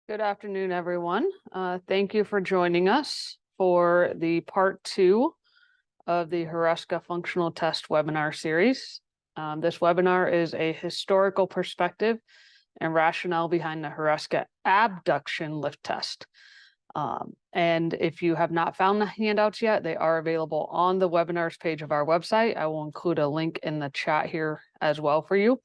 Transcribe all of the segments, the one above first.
Good afternoon, everyone. Thank you for joining us for the part 2 of the Hruska Functional Test webinar series. This webinar is a historical perspective and rationale behind the Hruska Abduction Lift Test. And if you have not found the handouts yet, they are available on the webinars page of our website. I will include a link in the chat here as well for you.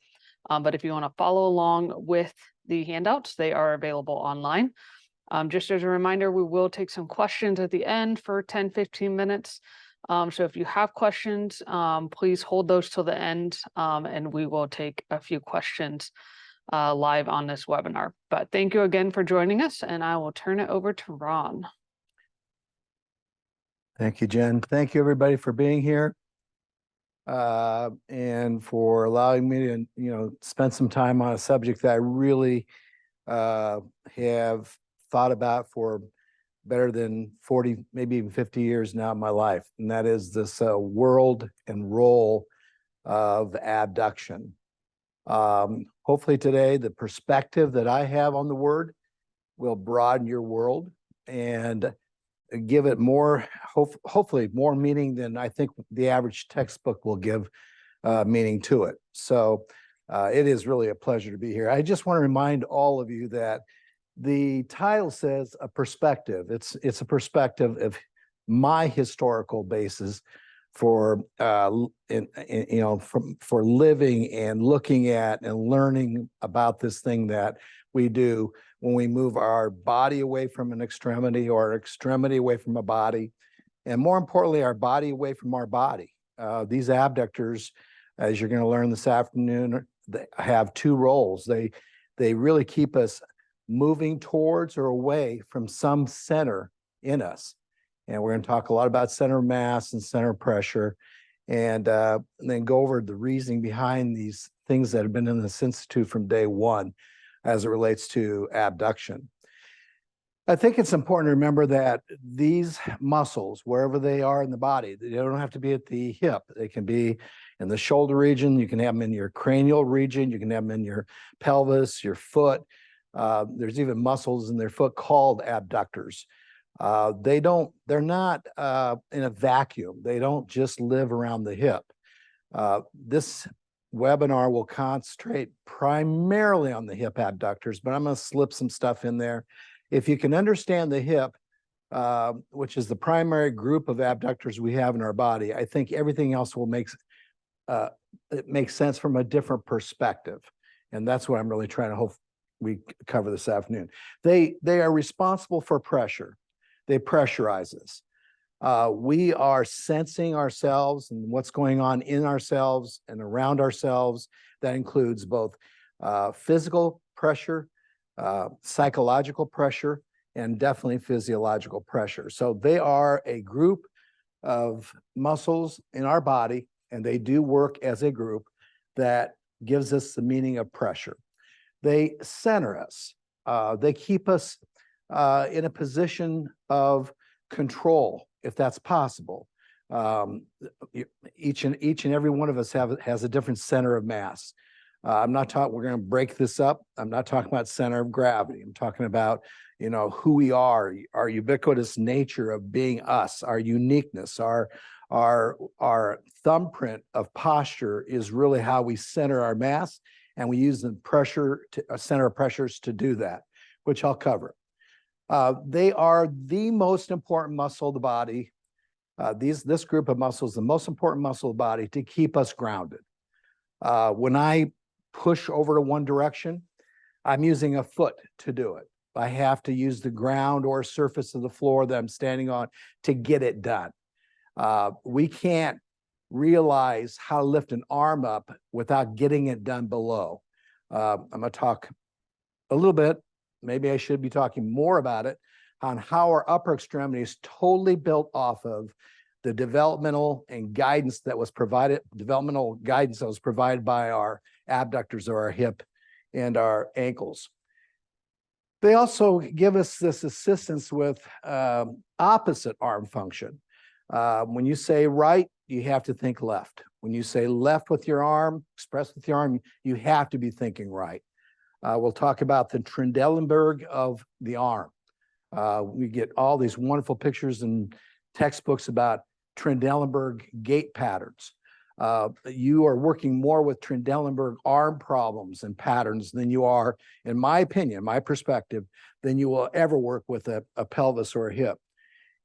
But if you want to follow along with the handouts, they are available online. Just as a reminder, we will take some questions at the end for 10-15 minutes. So if you have questions, please hold those till the end, and we will take a few questions live on this webinar. But thank you again for joining us, and I will turn it over to Ron. Thank you, Jen. Thank you, everybody, for being here. And for allowing me to, spend some time on a subject that I really have thought about for better than 40, maybe even 50 years now in my life. And that is this world and role of abduction. Hopefully today, the perspective that I have on the word will broaden your world and give it more, hopefully more meaning than I think the average textbook will give meaning to it. So it is really a pleasure to be here. I just want to remind all of you that the title says a perspective. It's a perspective of my historical basis for for living and looking at and learning about this thing that we do when we move our body away from an extremity or extremity away from a body, and more importantly, our body away from our body. These abductors, as you're going to learn this afternoon, they have two roles. They really keep us moving towards or away from some center in us. And we're going to talk a lot about center of mass and center of pressure, and then go over the reasoning behind these things that have been in this institute from day one as it relates to abduction. I think it's important to remember that these muscles, wherever they are in the body, they don't have to be at the hip. They can be in the shoulder region. You can have them in your cranial region. You can have them in your pelvis, your foot. There's even muscles in their foot called abductors. They're not in a vacuum. They don't just live around the hip. This webinar will concentrate primarily on the hip abductors, but I'm going to slip some stuff in there. If you can understand the hip, which is the primary group of abductors we have in our body, I think everything else will make sense from a different perspective. And that's what I'm really trying to hope we cover this afternoon. They are responsible for pressure. They pressurize us. We are sensing ourselves and what's going on in ourselves and around ourselves. That includes both physical pressure, psychological pressure, and definitely physiological pressure. So they are a group of muscles in our body, and they do work as a group that gives us the meaning of pressure. They center us. They keep us in a position of control, if that's possible. Each and every one of us has a different center of mass. I'm not talking, we're going to break this up. I'm not talking about center of gravity. I'm talking about, who we are, our ubiquitous nature of being us, our uniqueness, our thumbprint of posture is really how we center our mass, and we use the center of pressures to do that, which I'll cover. They are the most important muscle of the body. This group of muscles, the most important muscle of the body to keep us grounded. When I push over to one direction, I'm using a foot to do it. I have to use the ground or surface of the floor that I'm standing on to get it done. We can't realize how to lift an arm up without getting it done below. I'm going to talk a little bit, maybe I should be talking more about it, on how our upper extremity is totally built off of the developmental guidance that was provided by our abductors, or our hip and our ankles. They also give us this assistance with opposite arm function. When you say right, you have to think left. When you say left with your arm, express with your arm, you have to be thinking right. We'll talk about the Trendelenburg of the arm. We get all these wonderful pictures and textbooks about Trendelenburg gait patterns. You are working more with Trendelenburg arm problems and patterns than you are, in my opinion, my perspective, than you will ever work with a pelvis or a hip.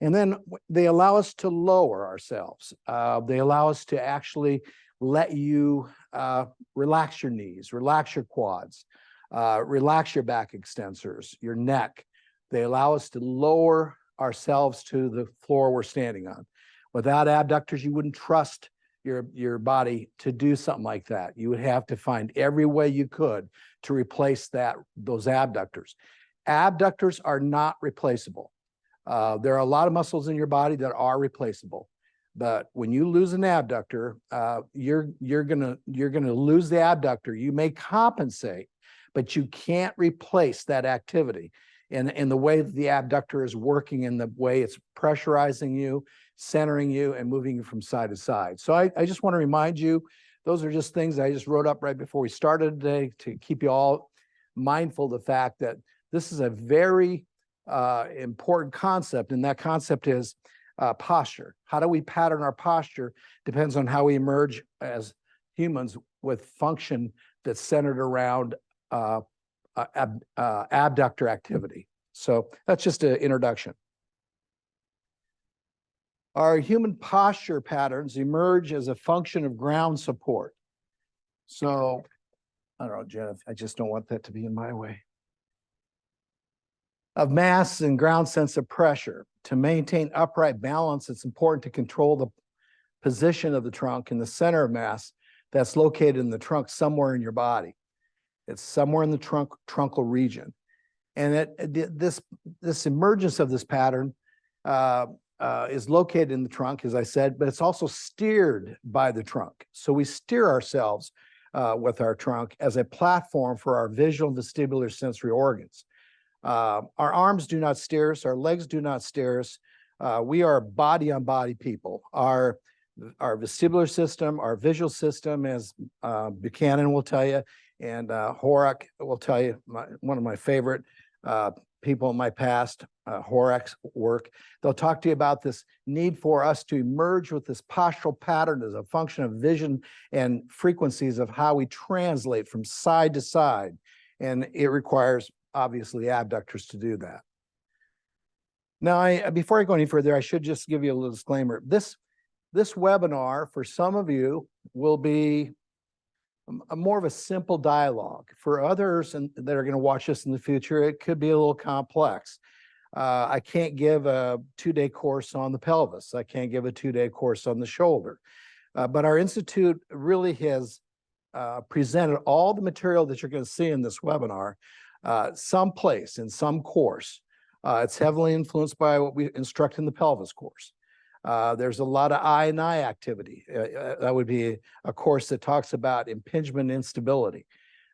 And then they allow us to lower ourselves. They allow us to actually let you relax your knees, relax your quads, relax your back extensors, your neck. They allow us to lower ourselves to the floor we're standing on. Without abductors, you wouldn't trust your body to do something like that. You would have to find every way you could to replace those abductors. Abductors are not replaceable. There are a lot of muscles in your body that are replaceable, but when you lose an abductor, you're gonna lose the abductor. You may compensate, but you can't replace that activity. And the way that the abductor is working, and the way it's pressurizing you, centering you, and moving you from side to side. So I just want to remind you, those are just things I just wrote up right before we started today to keep you all mindful of the fact that this is a very important concept, and that concept is posture. How do we pattern our posture depends on how we emerge as humans with function that's centered around abductor activity. So that's just an introduction. Our human posture patterns emerge as a function of ground support. So, I don't know, Jennifer, I just don't want that to be in my way. Of mass and ground sense of pressure. To maintain upright balance, it's important to control the position of the trunk in the center of mass that's located in the trunk somewhere in your body. It's somewhere in the trunkal region. And this emergence of this pattern is located in the trunk, as I said, but it's also steered by the trunk. So we steer ourselves with our trunk as a platform for our visual and vestibular sensory organs. Our arms do not steer us, our legs do not steer us. We are body on body people. Our vestibular system, our visual system, as Buchanan will tell you, and Horak will tell you, one of my favorite people in my past, Horak's work. They'll talk to you about this need for us to emerge with this postural pattern as a function of vision and frequencies of how we translate from side to side. And it requires, obviously, abductors to do that. Now, before I go any further, I should just give you a little disclaimer. This webinar, for some of you, will be more of a simple dialogue. For others that are going to watch this in the future, it could be a little complex. I can't give a 2-day course on the pelvis. I can't give a 2-day course on the shoulder. But our institute really has presented all the material that you're going to see in this webinar someplace in some course. It's heavily influenced by what we instruct in the pelvis course. There's a lot of eye and eye activity. That would be a course that talks about impingement instability.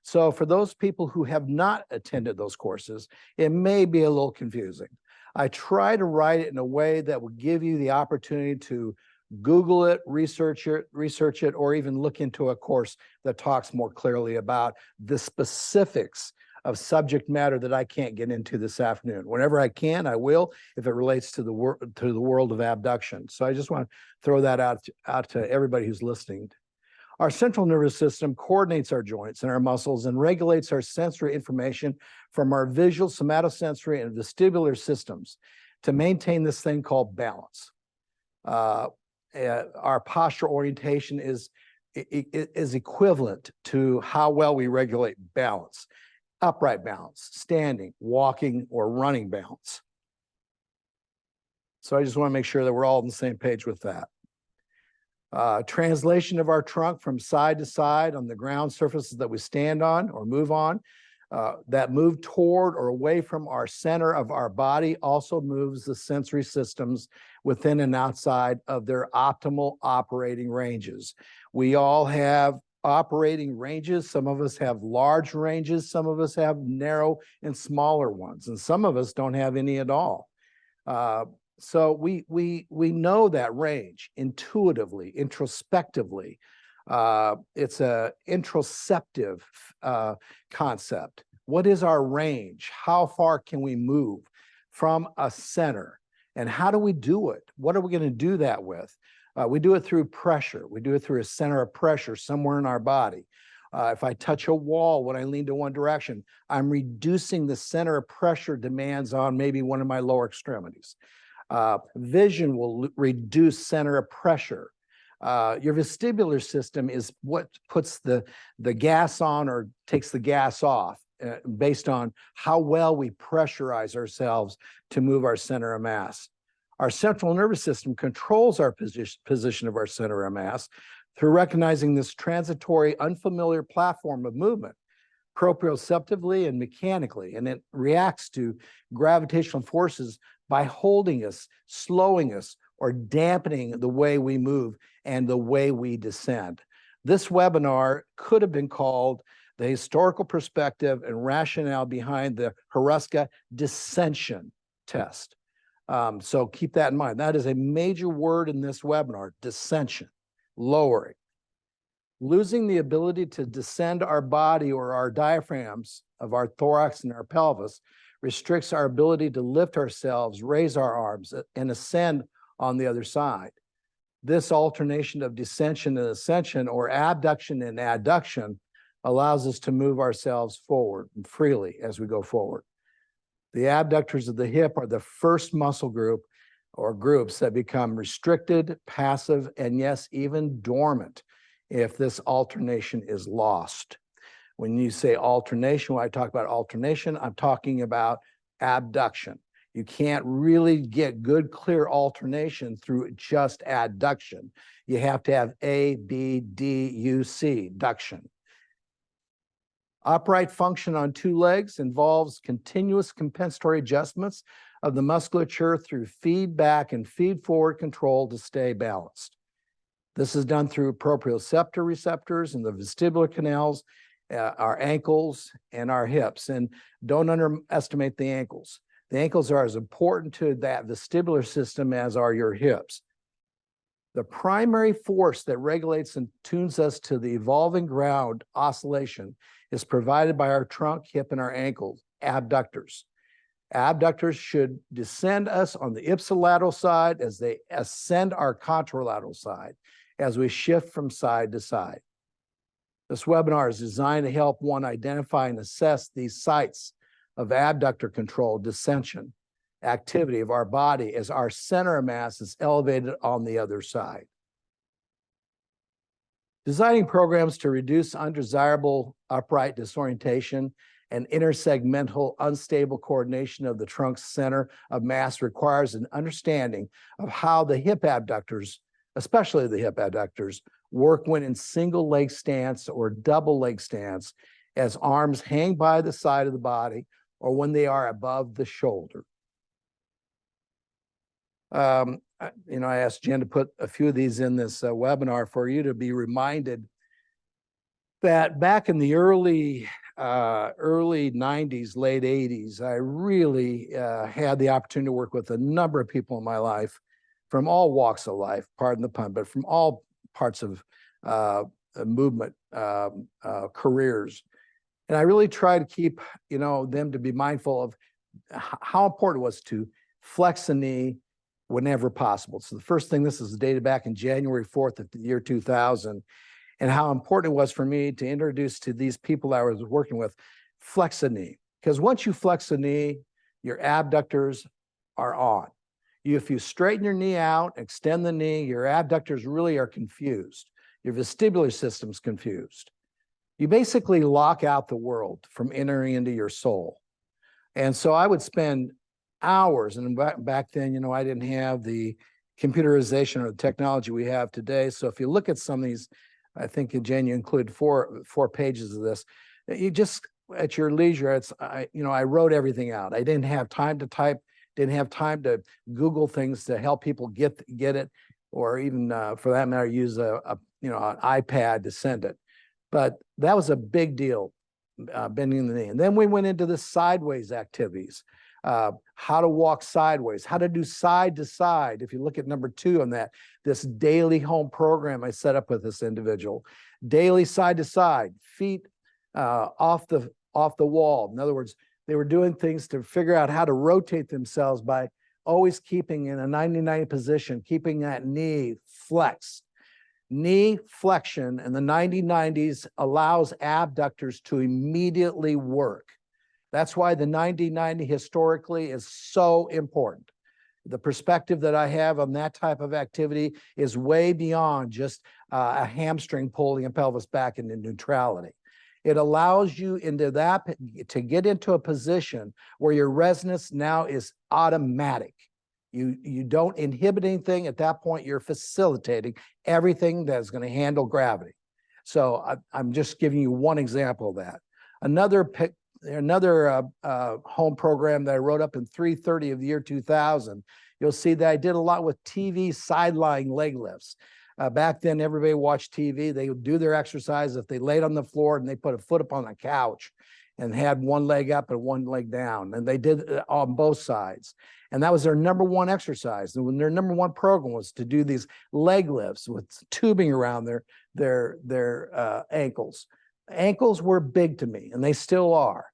So for those people who have not attended those courses, it may be a little confusing. I try to write it in a way that will give you the opportunity to Google it, research it, or even look into a course that talks more clearly about the specifics of subject matter that I can't get into this afternoon. Whenever I can, I will, if it relates to the world of abduction. So I just want to throw that out to everybody who's listening. Our central nervous system coordinates our joints and our muscles and regulates our sensory information from our visual, somatosensory, and vestibular systems to maintain this thing called balance. Our posture orientation is equivalent to how well we regulate balance. Upright balance, standing, walking, or running balance. So I just want to make sure that we're all on the same page with that. Translation of our trunk from side to side on the ground surfaces that we stand on or move on, that move toward or away from our center of our body also moves the sensory systems within and outside of their optimal operating ranges. We all have operating ranges. Some of us have large ranges, some of us have narrow and smaller ones, and some of us don't have any at all. So we know that range intuitively, introspectively. It's a interoceptive concept. What is our range? How far can we move from a center? And how do we do it? What are we going to do that with? We do it through pressure. We do it through a center of pressure somewhere in our body. If I touch a wall when I lean to one direction, I'm reducing the center of pressure demands on maybe one of my lower extremities. Vision will reduce center of pressure. Your vestibular system is what puts the gas on or takes the gas off based on how well we pressurize ourselves to move our center of mass. Our central nervous system controls our position of our center of mass through recognizing this transitory, unfamiliar platform of movement, proprioceptively and mechanically, and it reacts to gravitational forces by holding us, slowing us, or dampening the way we move and the way we descend. This webinar could have been called The Historical Perspective and Rationale Behind the Hruska Dissension Test. So keep that in mind. That is a major word in this webinar, dissension, lowering. Losing the ability to descend our body or our diaphragms of our thorax and our pelvis restricts our ability to lift ourselves, raise our arms, and ascend on the other side. This alternation of descension and ascension, or abduction and adduction, allows us to move ourselves forward freely as we go forward. The abductors of the hip are the first muscle group or groups that become restricted, passive, and yes, even dormant if this alternation is lost. When you say alternation, when I talk about alternation, I'm talking about abduction. You can't really get good, clear alternation through just adduction. You have to have A, B, D, U, C, duction. Upright function on two legs involves continuous compensatory adjustments of the musculature through feedback and feed forward control to stay balanced. This is done through proprioceptor receptors in the vestibular canals, our ankles, and our hips. And don't underestimate the ankles. The ankles are as important to that vestibular system as are your hips. The primary force that regulates and tunes us to the evolving ground oscillation is provided by our trunk, hip, and our ankles, abductors. Abductors should descend us on the ipsilateral side as they ascend our contralateral side as we shift from side to side. This webinar is designed to help one identify and assess these sites of abductor control, dissension, activity of our body as our center of mass is elevated on the other side. Designing programs to reduce undesirable upright disorientation and intersegmental unstable coordination of the trunk's center of mass requires an understanding of how the hip abductors, especially the hip abductors, work when in single leg stance or double leg stance as arms hang by the side of the body or when they are above the shoulder. I asked Jen to put a few of these in this webinar for you to be reminded that back in the early 90s, late 80s, I really had the opportunity to work with a number of people in my life from all walks of life, pardon the pun, but from all parts of movement careers. And I really try to keep, them to be mindful of how important it was to flex a knee whenever possible. So the first thing, this is dated back in January 4th of the year 2000, and how important it was for me to introduce to these people I was working with, flex a knee. Because once you flex a knee, your abductors are on. If you straighten your knee out, extend the knee, your abductors really are confused. Your vestibular system's confused. You basically lock out the world from entering into your soul. And so I would spend hours, and back then, I didn't have the computerization or the technology we have today. So if you look at some of these, I think, Jen, you include four pages of this. You just, at your leisure, I wrote everything out. I didn't have time to type, didn't have time to Google things to help people get it, or even for that matter, use an iPad to send it. But that was a big deal, bending the knee. And then we went into the sideways activities. How to walk sideways, how to do side to side. If you look at number 2 on that, this daily home program I set up with this individual, daily side to side, feet off the off the wall. In other words, they were doing things to figure out how to rotate themselves by always keeping in a 90-90 position, keeping that knee flexed. Knee flexion in the 90-90s allows abductors to immediately work. That's why the 90-90 historically is so important. The perspective that I have on that type of activity is way beyond just a hamstring pulling a pelvis back into neutrality. It allows you to get into a position where your resonance now is automatic. You don't inhibit anything. At that point, you're facilitating everything that's going to handle gravity. So I'm just giving you one example of that. Another home program that I wrote up in 330 of the year 2000, you'll see that I did a lot with TV side-lying leg lifts. Back then, everybody watched TV. They would do their exercise if they laid on the floor and they put a foot up on a couch and had one leg up and one leg down. And they did it on both sides. And that was their number one exercise. And when their number one program was to do these leg lifts with tubing around their ankles. Ankles were big to me, and they still are.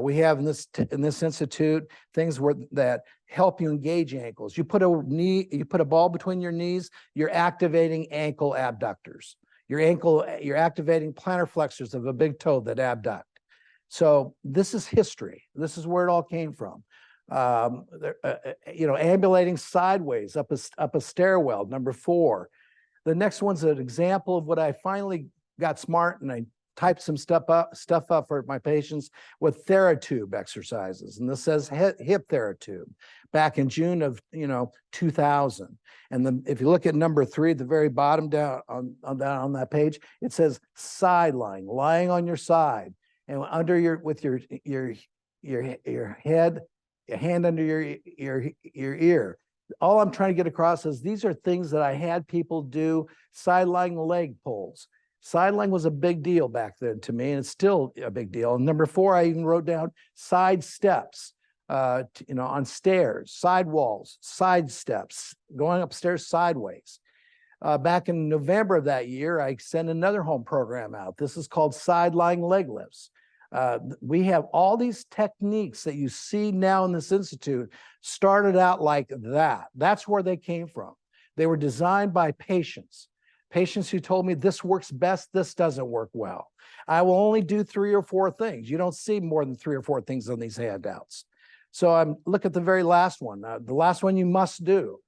We have in this institute things that help you engage ankles. You put a ball between your knees, you're activating ankle abductors. You're activating plantar flexors of a big toe that abduct. So this is history. This is where it all came from. Ambulating sideways up a stairwell, number 4. The next one's an example of what I finally got smart and I typed some stuff up for my patients with TheraTube exercises. And this says hip TheraTube back in June of 2000. And if you look at number 3 at the very bottom down on that page, it says side lying on your side and under your head, your hand under your ear. All I'm trying to get across is these are things that I had people do, side lying leg pulls. Side-lying was a big deal back then to me, and it's still a big deal. And number 4, I even wrote down side steps, on stairs, side walls, side steps, going upstairs sideways. Back in November of that year, I sent another home program out. This is called side-lying leg lifts. We have all these techniques that you see now in this institute started out like that. That's where they came from. They were designed by patients who told me this works best, this doesn't work well. I will only do 3 or 4 things. You don't see more than 3 or 4 things on these handouts. So look at the very last one. The last one you must do.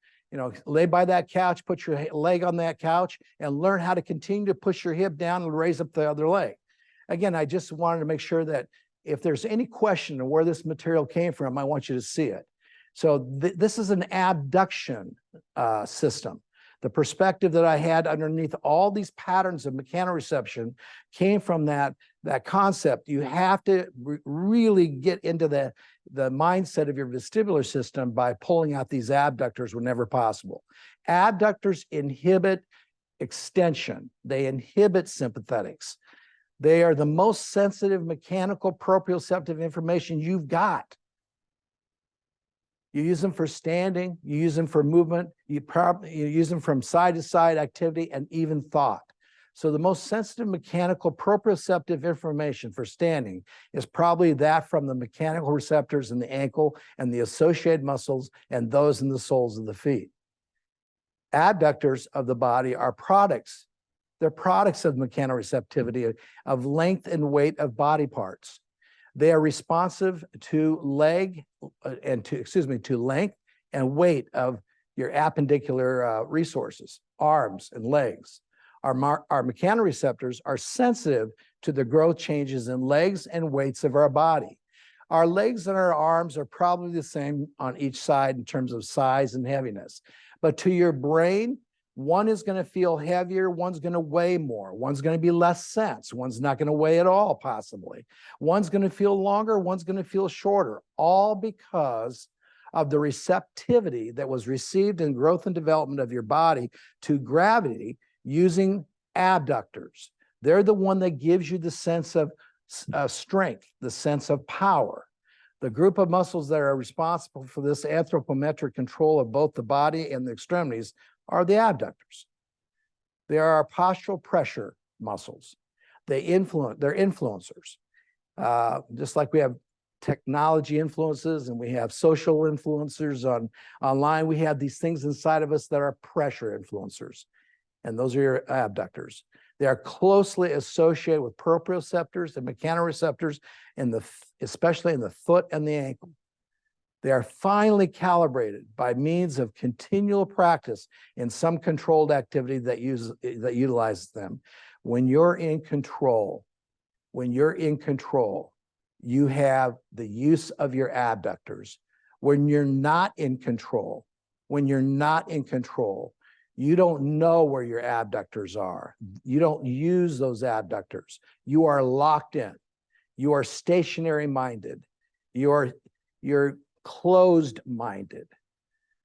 Lay by that couch, put your leg on that couch, and learn how to continue to push your hip down and raise up the other leg. Again, I just wanted to make sure that if there's any question of where this material came from, I want you to see it. So this is an abduction system. The perspective that I had underneath all these patterns of mechanoreception came from that concept. You have to really get into the mindset of your vestibular system by pulling out these abductors whenever possible. Abductors inhibit extension. They inhibit sympathetics. They are the most sensitive mechanical proprioceptive information you've got. You use them for standing, you use them for movement, you use them from side to side activity and even thought. So the most sensitive mechanical proprioceptive information for standing is probably that from the mechanical receptors in the ankle and the associated muscles and those in the soles of the feet. Adductors of the body are products. They're products of mechanoreceptivity, of length and weight of body parts. They are responsive to length and weight of your appendicular resources, arms and legs. Our mechanoreceptors are sensitive to the growth changes in legs and weights of our body. Our legs and our arms are probably the same on each side in terms of size and heaviness. But to your brain, one is going to feel heavier, one's going to weigh more, one's going to be less sense, one's not going to weigh at all, possibly. One's going to feel longer, one's going to feel shorter, all because of the receptivity that was received in growth and development of your body to gravity using abductors. They're the one that gives you the sense of strength, the sense of power. The group of muscles that are responsible for this anthropometric control of both the body and the extremities are the abductors. They are our postural pressure muscles. They're influencers. Just like we have technology influences and we have social influencers online, we have these things inside of us that are pressure influencers. And those are your abductors. They are closely associated with proprioceptors and mechanoreceptors, especially in the foot and the ankle. They are finely calibrated by means of continual practice in some controlled activity that utilizes them. When you're in control, you have the use of your abductors. When you're not in control, you don't know where your abductors are. You don't use those abductors. You are locked in. You are stationary minded. You're closed minded.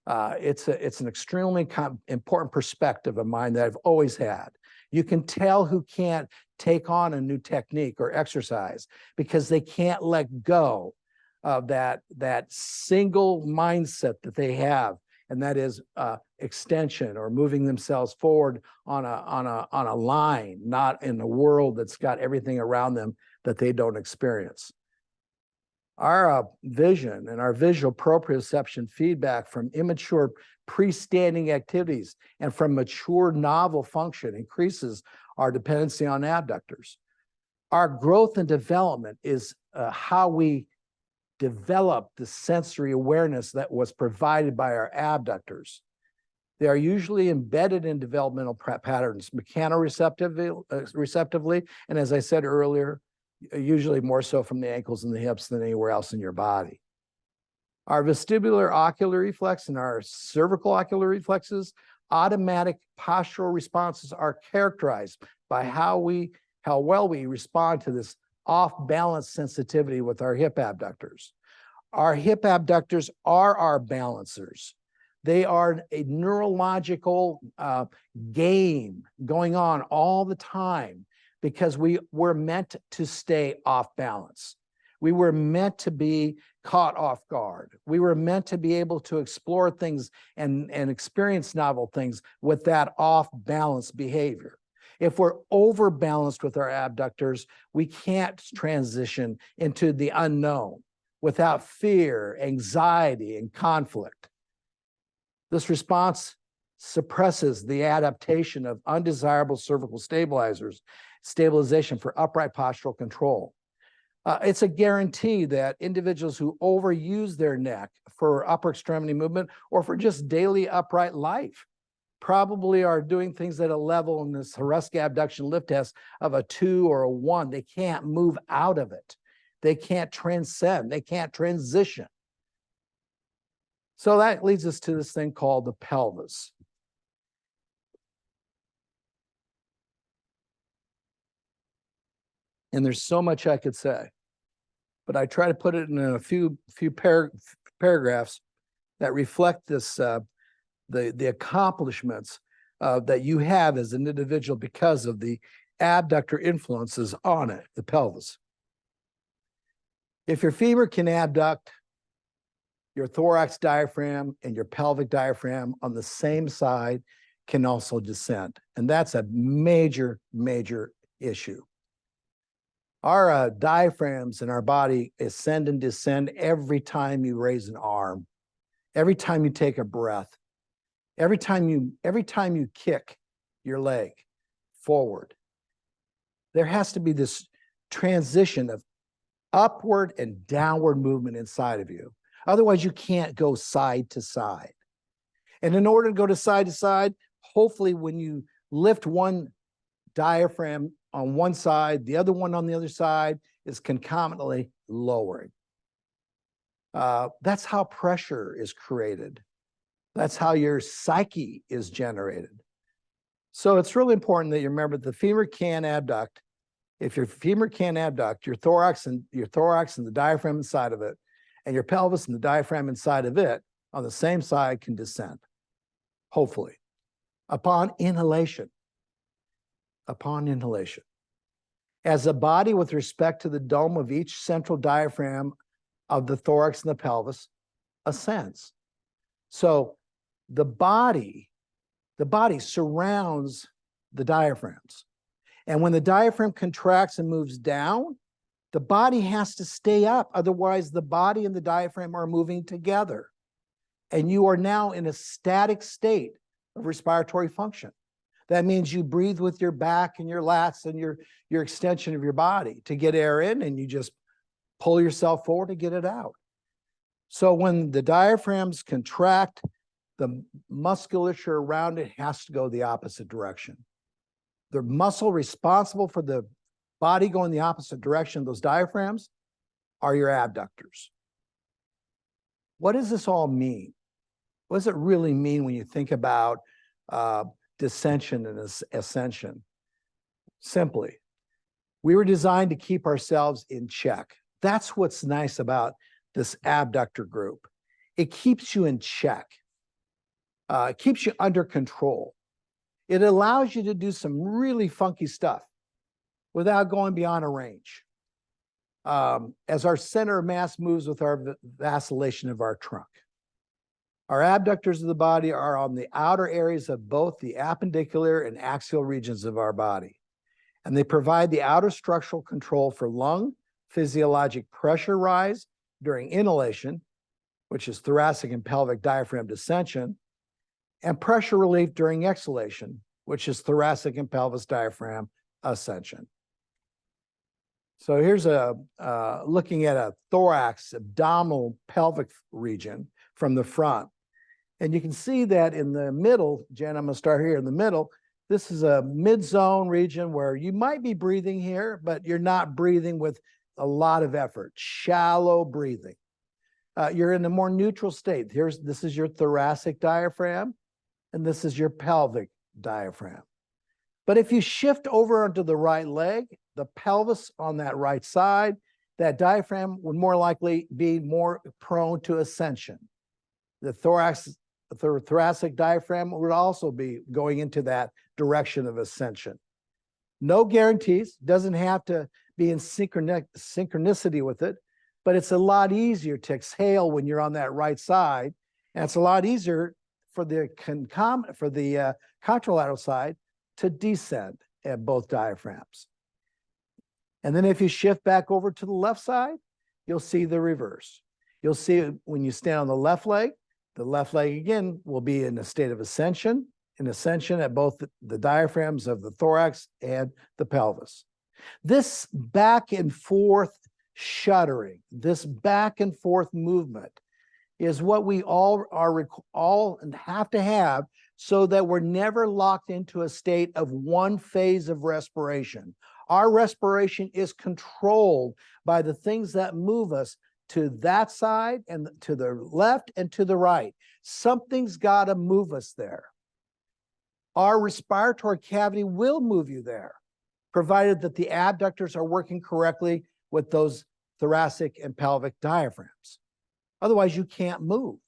It's an extremely important perspective of mine that I've always had. You can tell who can't take on a new technique or exercise because they can't let go of that single mindset that they have, and that is extension or moving themselves forward on a line, not in a world that's got everything around them that they don't experience. Our vision and our visual proprioception feedback from immature pre-standing activities and from mature novel function increases our dependency on abductors. Our growth and development is how we develop the sensory awareness that was provided by our abductors. They are usually embedded in developmental patterns mechanoreceptively, and as I said earlier, usually more so from the ankles and the hips than anywhere else in your body. Our vestibular ocular reflex and our cervical ocular reflexes, automatic postural responses are characterized by how well we respond to this off-balance sensitivity with our hip abductors. Our hip abductors are our balancers. They are a neurological game going on all the time because we were meant to stay off balance. We were meant to be caught off guard. We were meant to be able to explore things and experience novel things with that off-balance behavior. If we're over-balanced with our abductors, we can't transition into the unknown without fear, anxiety, and conflict. This response suppresses the adaptation of undesirable cervical stabilization for upright postural control. It's a guarantee that individuals who overuse their neck for upper extremity movement or for just daily upright life probably are doing things at a level in this Hruska Abduction Lift Test of a 2 or a 1. They can't move out of it. They can't transcend. They can't transition. So that leads us to this thing called the pelvis. And there's so much I could say, but I try to put it in a few paragraphs that reflect this, the accomplishments that you have as an individual because of the abductor influences on it, the pelvis. If your femur can abduct, your thorax diaphragm and your pelvic diaphragm on the same side can also descend. And that's a major, major issue. Our diaphragms in our body ascend and descend every time you raise an arm, every time you take a breath, every time you kick your leg forward. There has to be this transition of upward and downward movement inside of you. Otherwise, you can't go side to side. And in order to go to side, hopefully when you lift one diaphragm on one side, the other one on the other side is concomitantly lowering. That's how pressure is created. That's how your psyche is generated. So it's really important that you remember the femur can abduct. If your femur can abduct, your thorax and the diaphragm inside of it, and your pelvis and the diaphragm inside of it on the same side can descend, hopefully, upon inhalation. Upon inhalation. As a body with respect to the dome of each central diaphragm of the thorax and the pelvis ascends. So the body surrounds the diaphragms. And when the diaphragm contracts and moves down, The body has to stay up. Otherwise, the body and the diaphragm are moving together. And you are now in a static state of respiratory function. That means you breathe with your back and your lats and your extension of your body to get air in, and you just pull yourself forward to get it out. So when the diaphragms contract, the musculature around it has to go the opposite direction. The muscle responsible for the body going the opposite direction, those diaphragms, are your abductors. What does this all mean? What does it really mean when you think about dissension and ascension? Simply, we were designed to keep ourselves in check. That's what's nice about this abductor group. It keeps you in check. It keeps you under control. It allows you to do some really funky stuff without going beyond a range. As our center of mass moves with our vacillation of our trunk. Our abductors of the body are on the outer areas of both the appendicular and axial regions of our body. And they provide the outer structural control for lung physiologic pressure rise during inhalation, which is thoracic and pelvic diaphragm dissension, and pressure relief during exhalation, which is thoracic and pelvis diaphragm ascension. So here's looking at a thorax, abdominal, pelvic region from the front. And you can see that in the middle, Jen, I'm going to start here in the middle. This is a mid-zone region where you might be breathing here, but you're not breathing with a lot of effort, shallow breathing. You're in a more neutral state. This is your thoracic diaphragm, and this is your pelvic diaphragm. But if you shift over onto the right leg, the pelvis on that right side, that diaphragm would more likely be more prone to ascension. The thoracic diaphragm would also be going into that direction of ascension. No guarantees, doesn't have to be in synchronicity with it, but it's a lot easier to exhale when you're on that right side, and it's a lot easier for the contralateral side to descend at both diaphragms. And then if you shift back over to the left side, you'll see the reverse. You'll see when you stand on the left leg again will be in a state of ascension, at both the diaphragms of the thorax and the pelvis. This back and forth shuddering, this back and forth movement is what we all have to have so that we're never locked into a state of one phase of respiration. Our respiration is controlled by the things that move us to that side and to the left and to the right. Something's got to move us there. Our respiratory cavity will move you there, provided that the abductors are working correctly with those thoracic and pelvic diaphragms. Otherwise, you can't move.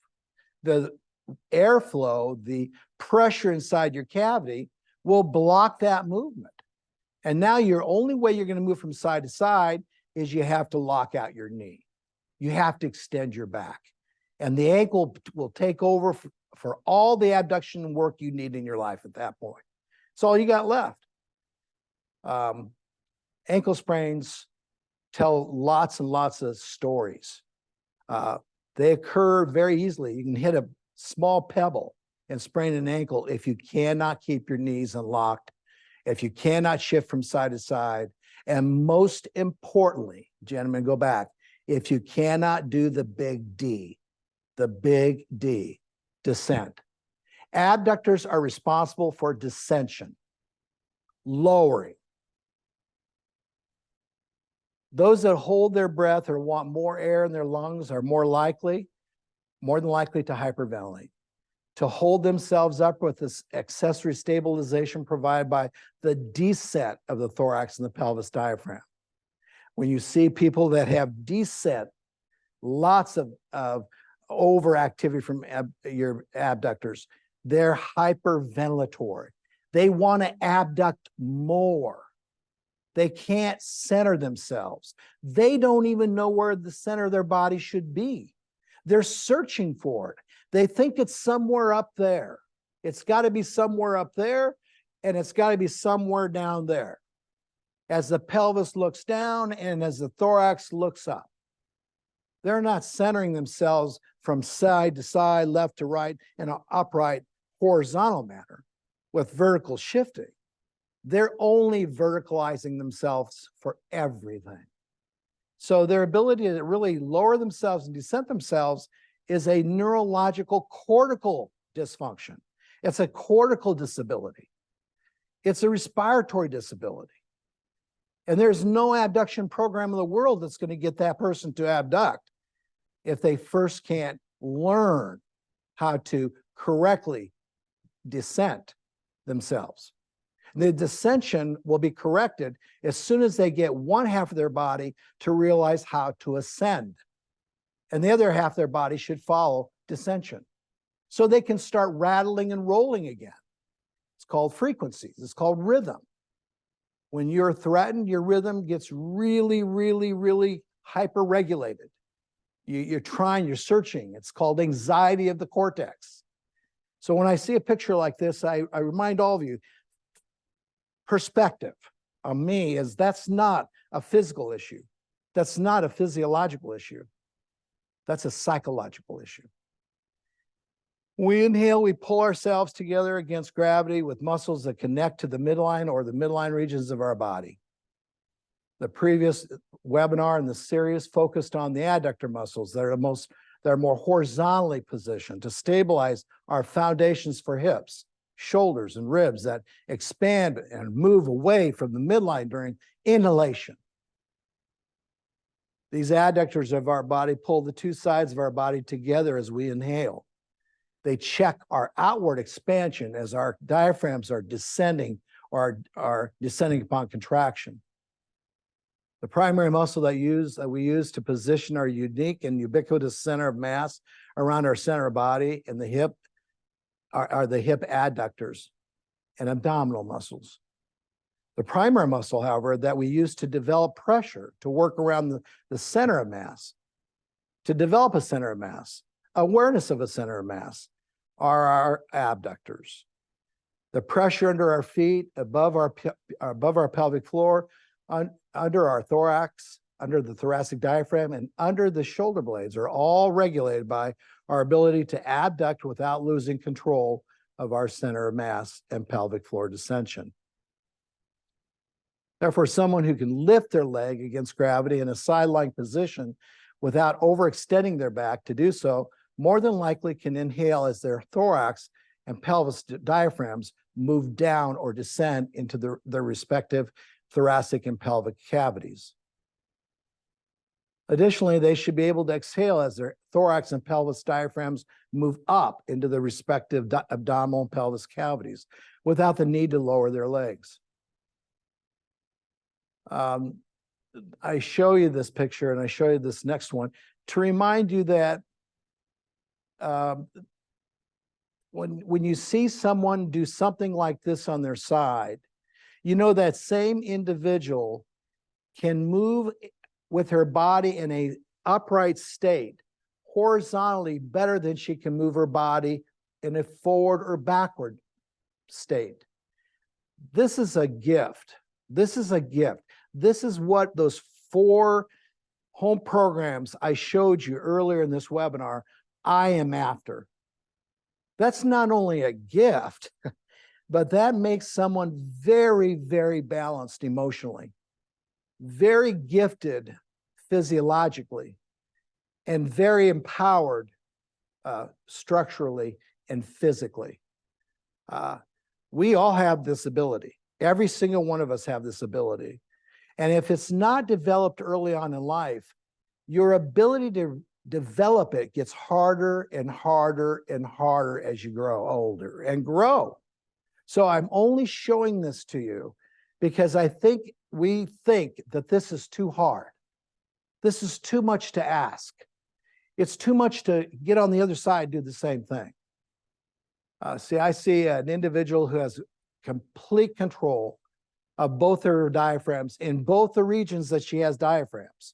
The airflow, the pressure inside your cavity will block that movement. And now your only way you're going to move from side to side is you have to lock out your knee. You have to extend your back. And the ankle will take over for all the abduction work you need in your life at that point. It's all you got left. Ankle sprains tell lots and lots of stories. They occur very easily. You can hit a small pebble and sprain an ankle if you cannot keep your knees unlocked, if you cannot shift from side to side, and most importantly, gentlemen, go back, if you cannot do the big D, descent. Abductors are responsible for dissension, lowering. Those that hold their breath or want more air in their lungs are more than likely to hyperventilate, to hold themselves up with this accessory stabilization provided by the descent of the thorax and the pelvis diaphragm. When you see people that have descent, lots of overactivity from your abductors, they're hyperventilatory. They want to abduct more. They can't center themselves. They don't even know where the center of their body should be. They're searching for it. They think it's somewhere up there. It's got to be somewhere up there, and it's got to be somewhere down there. as the pelvis looks down and as the thorax looks up. They're not centering themselves from side to side, left to right in an upright, horizontal manner with vertical shifting. They're only verticalizing themselves for everything. So their ability to really lower themselves and descent themselves is a neurological cortical dysfunction. It's a cortical disability. It's a respiratory disability. And there's no abduction program in the world that's going to get that person to abduct if they first can't learn how to correctly descent themselves. The dissension will be corrected as soon as they get one half of their body to realize how to ascend. And the other half of their body should follow dissension. So they can start rattling and rolling again. It's called frequencies. It's called rhythm. When you're threatened, your rhythm gets really, really, really hyper-regulated. You're trying, you're searching. It's called anxiety of the cortex. So when I see a picture like this, I remind all of you, perspective on me is that's not a physical issue. That's not a physiological issue. That's a psychological issue. When we inhale, we pull ourselves together against gravity with muscles that connect to the midline or the midline regions of our body. The previous webinar in the series focused on the adductor muscles that are more horizontally positioned to stabilize our foundations for hips, shoulders, and ribs that expand and move away from the midline during inhalation. These adductors of our body pull the two sides of our body together as we inhale. They check our outward expansion as our diaphragms are descending or are descending upon contraction. The primary muscle that we use to position our unique and ubiquitous center of mass around our center of body and the hip are the hip adductors and abdominal muscles. The primary muscle, however, that we use to develop pressure to work around the center of mass, to develop a center of mass, awareness of a center of mass, are our abductors. The pressure under our feet, above our pelvic floor, under our thorax, under the thoracic diaphragm, and under the shoulder blades are all regulated by our ability to abduct without losing control of our center of mass and pelvic floor descension. Therefore, someone who can lift their leg against gravity in a side-lying position without overextending their back to do so, more than likely can inhale as their thorax and pelvis diaphragms move down or descend into their respective thoracic and pelvic cavities. Additionally, they should be able to exhale as their thorax and pelvis diaphragms move up into the respective abdominal and pelvis cavities without the need to lower their legs. I show you this picture and I show you this next one to remind you that when you see someone do something like this on their side, you know that same individual can move with her body in a upright state horizontally better than she can move her body in a forward or backward state. This is a gift. This is a gift. This is what those 4 home programs I showed you earlier in this webinar I am after. That's not only a gift, but that makes someone very, very balanced emotionally, very gifted physiologically, and very empowered structurally and physically. We all have this ability. Every single one of us have this ability. And if it's not developed early on in life, your ability to develop it gets harder and harder and harder as you grow older and grow. So I'm only showing this to you because we think that this is too hard. This is too much to ask. It's too much to get on the other side and do the same thing. I see an individual who has complete control of both her diaphragms in both the regions that she has diaphragms.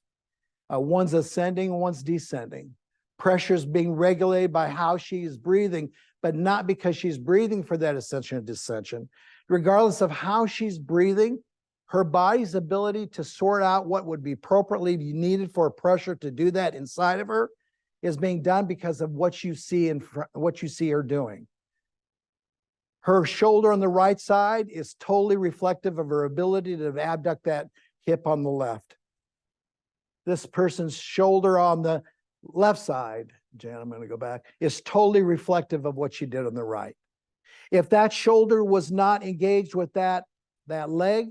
One's ascending, one's descending. Pressure's being regulated by how she's breathing, but not because she's breathing for that ascension or descension. Regardless of how she's breathing, Her body's ability to sort out what would be appropriately needed for pressure to do that inside of her is being done because of what you see what you see her doing. Her shoulder on the right side is totally reflective of her ability to abduct that hip on the left. This person's shoulder on the left side, Jan, I'm going to go back, is totally reflective of what she did on the right. If that shoulder was not engaged with that leg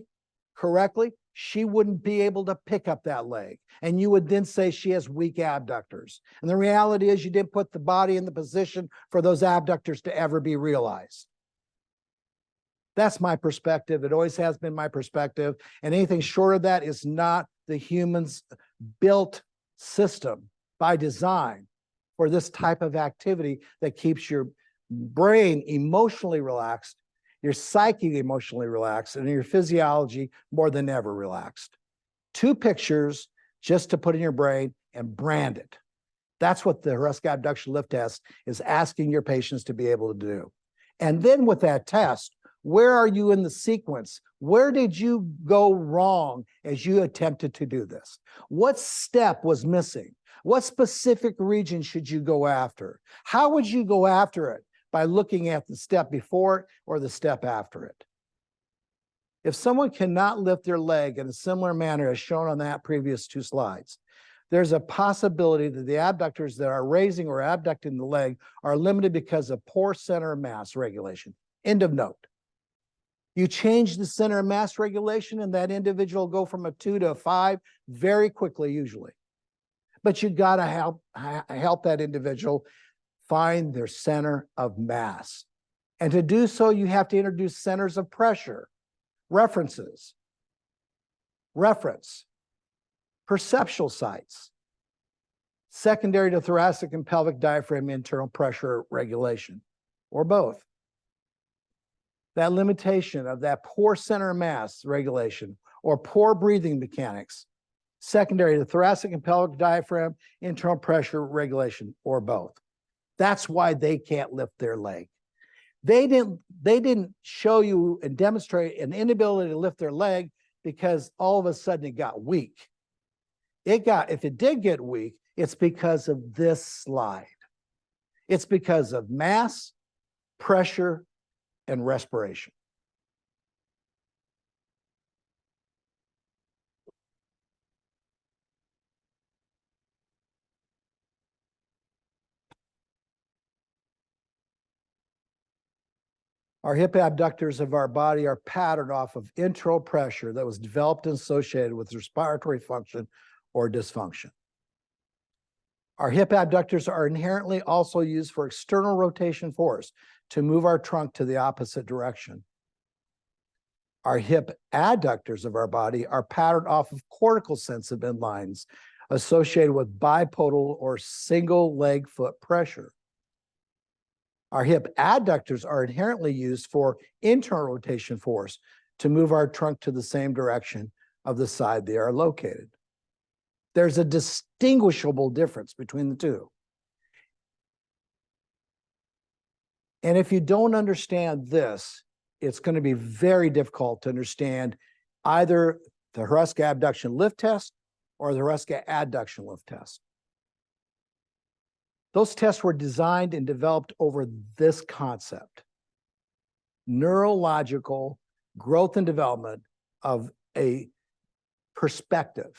correctly, she wouldn't be able to pick up that leg. And you would then say she has weak abductors. And the reality is you didn't put the body in the position for those abductors to ever be realized. That's my perspective. It always has been my perspective. And anything short of that is not the human's built system by design for this type of activity that keeps your brain emotionally relaxed, your psyche emotionally relaxed, and your physiology more than ever relaxed. 2 pictures just to put in your brain and brand it. That's what the Hruska Abduction Lift Test is asking your patients to be able to do. And then with that test, where are you in the sequence? Where did you go wrong as you attempted to do this? What step was missing? What specific region should you go after? How would you go after it? By looking at the step before it or the step after it. If someone cannot lift their leg in a similar manner as shown on that previous 2 slides, there's a possibility that the abductors that are raising or abducting the leg are limited because of poor center of mass regulation. End of note. You change the center of mass regulation and that individual will go from a 2 to a 5 very quickly usually. But you got to help that individual find their center of mass. And to do so, you have to introduce centers of pressure, references, reference, perceptual sites, secondary to thoracic and pelvic diaphragm internal pressure regulation, or both. That limitation of that poor center of mass regulation or poor breathing mechanics, secondary to thoracic and pelvic diaphragm internal pressure regulation, or both. That's why they can't lift their leg. They didn't show you and demonstrate an inability to lift their leg because all of a sudden it got weak. If it did get weak, it's because of this slide. It's because of mass, pressure, and respiration. Our hip abductors of our body are patterned off of internal pressure that was developed and associated with respiratory function or dysfunction. Our hip abductors are inherently also used for external rotation force to move our trunk to the opposite direction. Our hip adductors of our body are patterned off of cortical sensitive end lines associated with bipodal or single leg foot pressure. Our hip adductors are inherently used for internal rotation force to move our trunk to the same direction of the side they are located. There's a distinguishable difference between the two. And if you don't understand this, it's going to be very difficult to understand either the Hruska Abduction Lift Test or the Hruska Adduction Lift Test. Those tests were designed and developed over this concept: neurological growth and development of a perspective.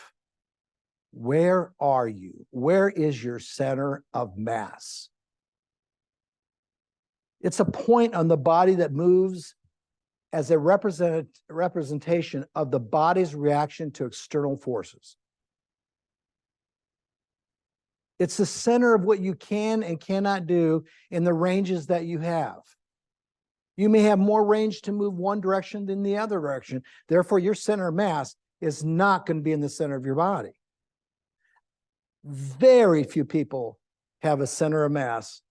Where are you? Where is your center of mass? It's a point on the body that moves as a representation of the body's reaction to external forces. It's the center of what you can and cannot do in the ranges that you have. You may have more range to move one direction than the other direction. Therefore, your center of mass is not going to be in the center of your body. Very few people have a center of mass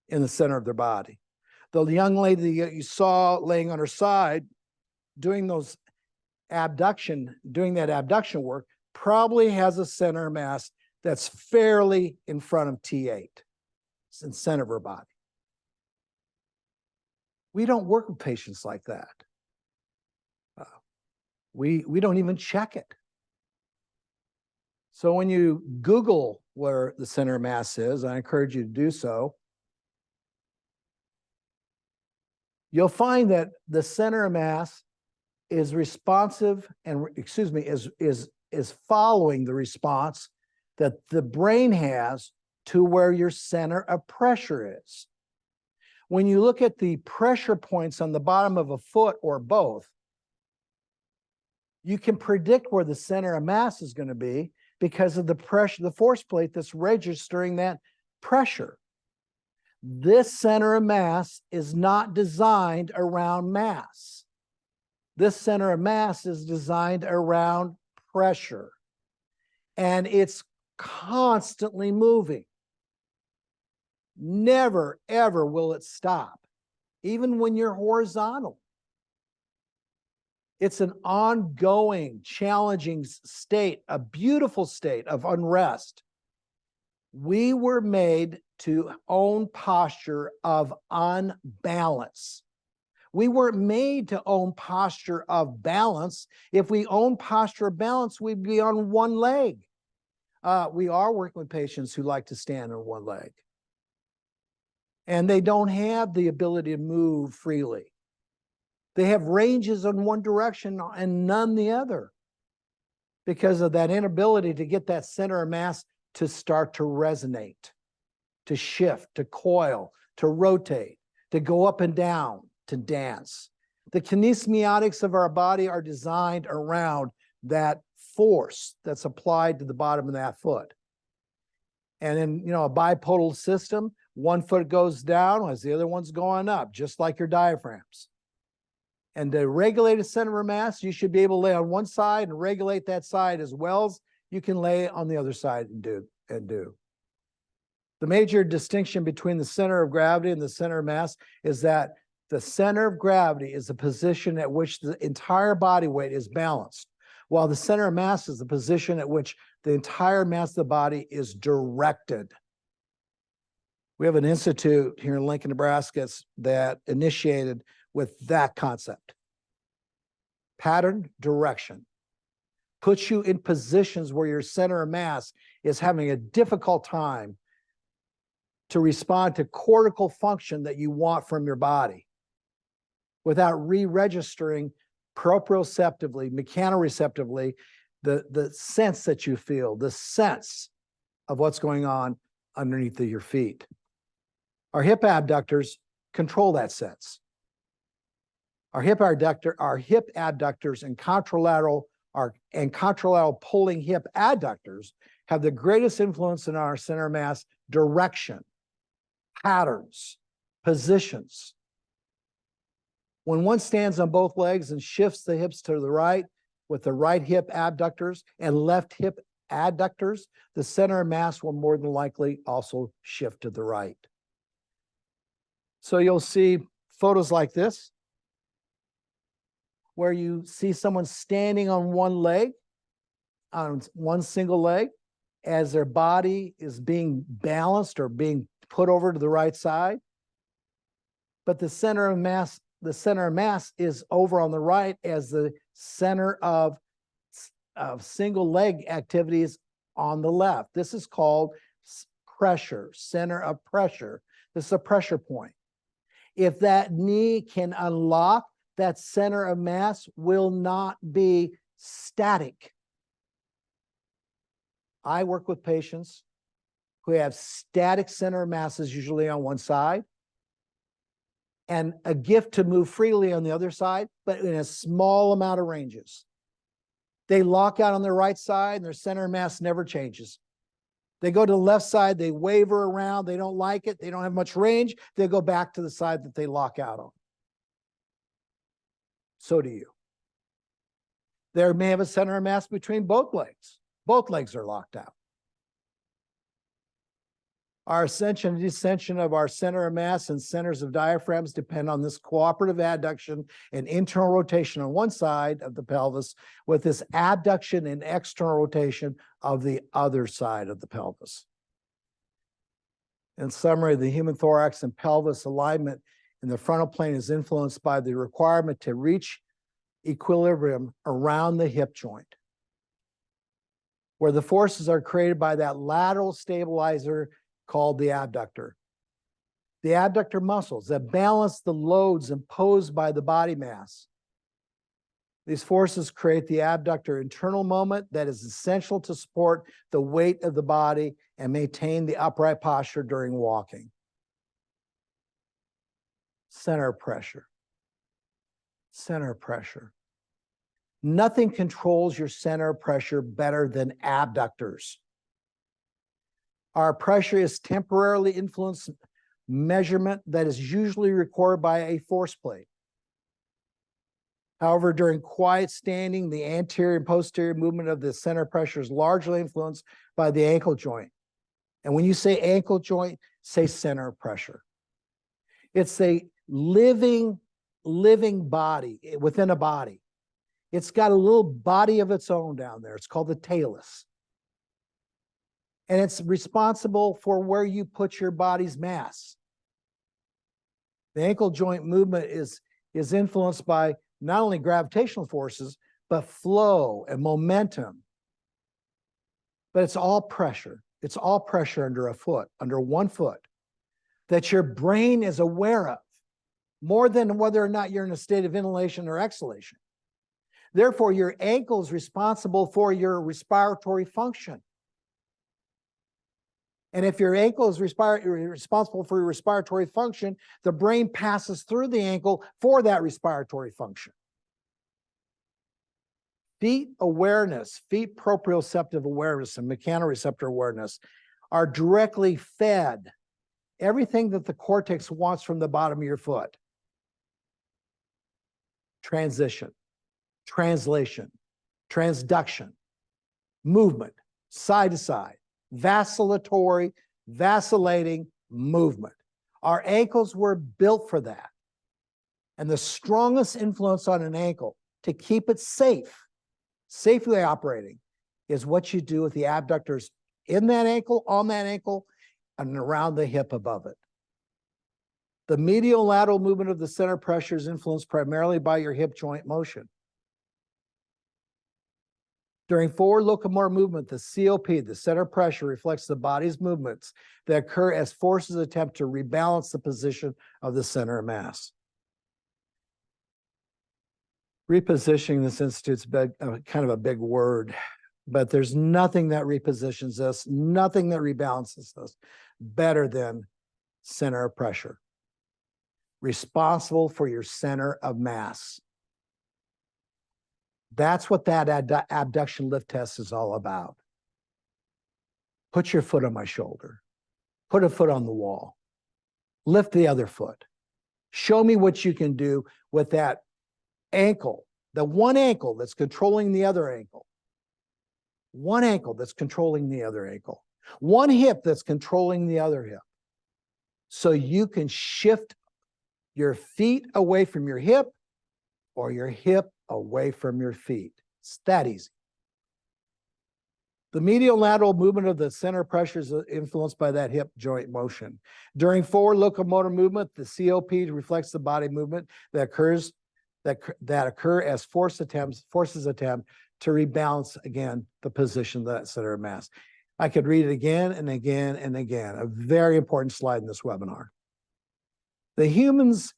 in the center of their body. The young lady that you saw laying on her side doing that abduction work probably has a center of mass that's fairly in front of T8. It's in the center of her body. We don't work with patients like that. We don't even check it. So when you Google where the center of mass is, I encourage you to do so, you'll find that the center of mass is responsive and, is following the response that the brain has to where your center of pressure is. When you look at the pressure points on the bottom of a foot or both, you can predict where the center of mass is going to be because of the pressure, the force plate that's registering that pressure. This center of mass is not designed around mass. This center of mass is designed around pressure, and it's constantly moving. Never, ever will it stop, even when you're horizontal. It's an ongoing, challenging state, a beautiful state of unrest. We were made to own posture of unbalance. We weren't made to own posture of balance. If we own posture of balance, we'd be on one leg. We are working with patients who like to stand on one leg. And they don't have the ability to move freely. They have ranges in one direction and none the other because of that inability to get that center of mass to start to resonate, to shift, to coil, to rotate, to go up and down, to dance. The kinesics of our body are designed around that force that's applied to the bottom of that foot. And in a bipodal system, one foot goes down as the other one's going up, just like your diaphragms. And to regulate a center of mass, you should be able to lay on one side and regulate that side as well as you can lay on the other side and do. The major distinction between the center of gravity and the center of mass is that the center of gravity is the position at which the entire body weight is balanced, while the center of mass is the position at which the entire mass of the body is directed. We have an institute here in Lincoln, Nebraska that initiated with that concept. Pattern direction puts you in positions where your center of mass is having a difficult time to respond to cortical function that you want from your body without re-registering proprioceptively, mechanoreceptively, the sense that you feel, the sense of what's going on underneath your feet. Our hip abductors control that sense. Our hip abductors and contralateral pulling hip adductors have the greatest influence in our center of mass direction, patterns, positions. When one stands on both legs and shifts the hips to the right with the right hip abductors and left hip adductors, the center of mass will more than likely also shift to the right. So you'll see photos like this, where you see someone standing on one leg, on one single leg, as their body is being balanced or being put over to the right side. But the center of mass is over on the right as the center of single leg activities on the left. This is called pressure, center of pressure. This is a pressure point. If that knee can unlock, that center of mass will not be static. I work with patients who have static center of masses, usually on one side, and a gift to move freely on the other side, but in a small amount of ranges. They lock out on their right side and their center of mass never changes. They go to the left side, they waver around, they don't like it, they don't have much range, they go back to the side that they lock out on. So do you. There may have a center of mass between both legs. Both legs are locked out. Our ascension and descension of our center of mass and centers of diaphragms depend on this cooperative adduction and internal rotation on one side of the pelvis with this abduction and external rotation of the other side of the pelvis. In summary, the human thorax and pelvis alignment in the frontal plane is influenced by the requirement to reach equilibrium around the hip joint, where the forces are created by that lateral stabilizer called the abductor. The abductor muscles that balance the loads imposed by the body mass. These forces create the abductor internal moment that is essential to support the weight of the body and maintain the upright posture during walking. Center pressure. Center pressure. Nothing controls your center pressure better than abductors. Our pressure is temporarily influenced measurement that is usually recorded by a force plate. However, during quiet standing, the anterior and posterior movement of the center pressure is largely influenced by the ankle joint. And when you say ankle joint, say center pressure. It's a living body within a body. It's got a little body of its own down there. It's called the talus. And it's responsible for where you put your body's mass. The ankle joint movement is influenced by not only gravitational forces, but flow and momentum. But it's all pressure. It's all pressure under a foot, under one foot, that your brain is aware of, more than whether or not you're in a state of inhalation or exhalation. Therefore, your ankle is responsible for your respiratory function. And if your ankle is responsible for your respiratory function, the brain passes through the ankle for that respiratory function. Feet awareness, feet proprioceptive awareness, and mechanoreceptor awareness are directly fed everything that the cortex wants from the bottom of your foot. Transition, translation, transduction, movement, side to side, vacillatory, vacillating movement. Our ankles were built for that. And the strongest influence on an ankle to keep it safe, safely operating, is what you do with the abductors in that ankle, on that ankle, and around the hip above it. The medial lateral movement of the center pressure is influenced primarily by your hip joint motion. During forward locomotor movement, the COP, the center pressure, reflects the body's movements that occur as forces attempt to rebalance the position of the center of mass. Repositioning this institute's kind of a big word, but there's nothing that repositions us, nothing that rebalances us better than center of pressure. Responsible for your center of mass. That's what that abduction lift test is all about. Put your foot on my shoulder. Put a foot on the wall. Lift the other foot. Show me what you can do with that ankle, the one ankle that's controlling the other ankle. One ankle that's controlling the other ankle. One hip that's controlling the other hip. So you can shift your feet away from your hip or your hip away from your feet. It's that easy. The medial lateral movement of the center pressure is influenced by that hip joint motion. During forward locomotor movement, the COP reflects the body movement that occur as forces attempt to rebalance again the position of that center of mass. I could read it again and again and again. A very important slide in this webinar. The humans'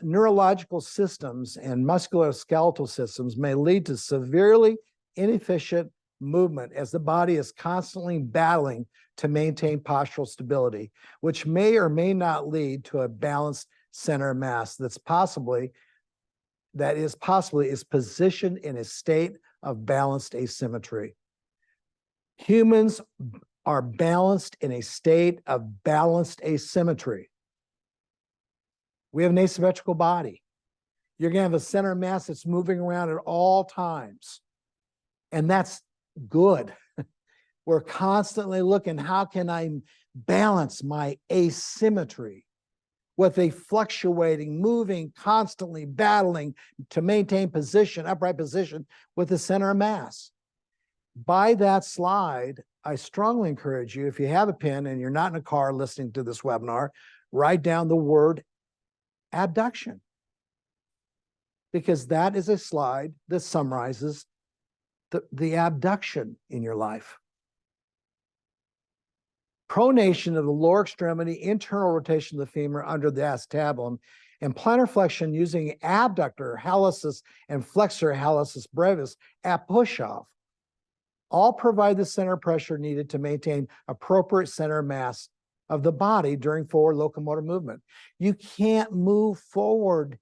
neurological systems and musculoskeletal systems may lead to severely inefficient movement as the body is constantly battling to maintain postural stability, which may or may not lead to a balanced center of mass that is positioned in a state of balanced asymmetry. Humans are balanced in a state of balanced asymmetry. We have an asymmetrical body. You're going to have a center of mass that's moving around at all times. And that's good. We're constantly looking, how can I balance my asymmetry with a fluctuating, moving, constantly battling to maintain position, upright position with the center of mass. By that slide, I strongly encourage you, if you have a pen and you're not in a car listening to this webinar, write down the word abduction. because that is a slide that summarizes the abduction in your life. Pronation of the lower extremity, internal rotation of the femur under the acetabulum, and plantar flexion using abductor hallucis and flexor hallucis brevis at push-off all provide the center pressure needed to maintain appropriate center mass of the body during forward locomotor movement. You can't move forward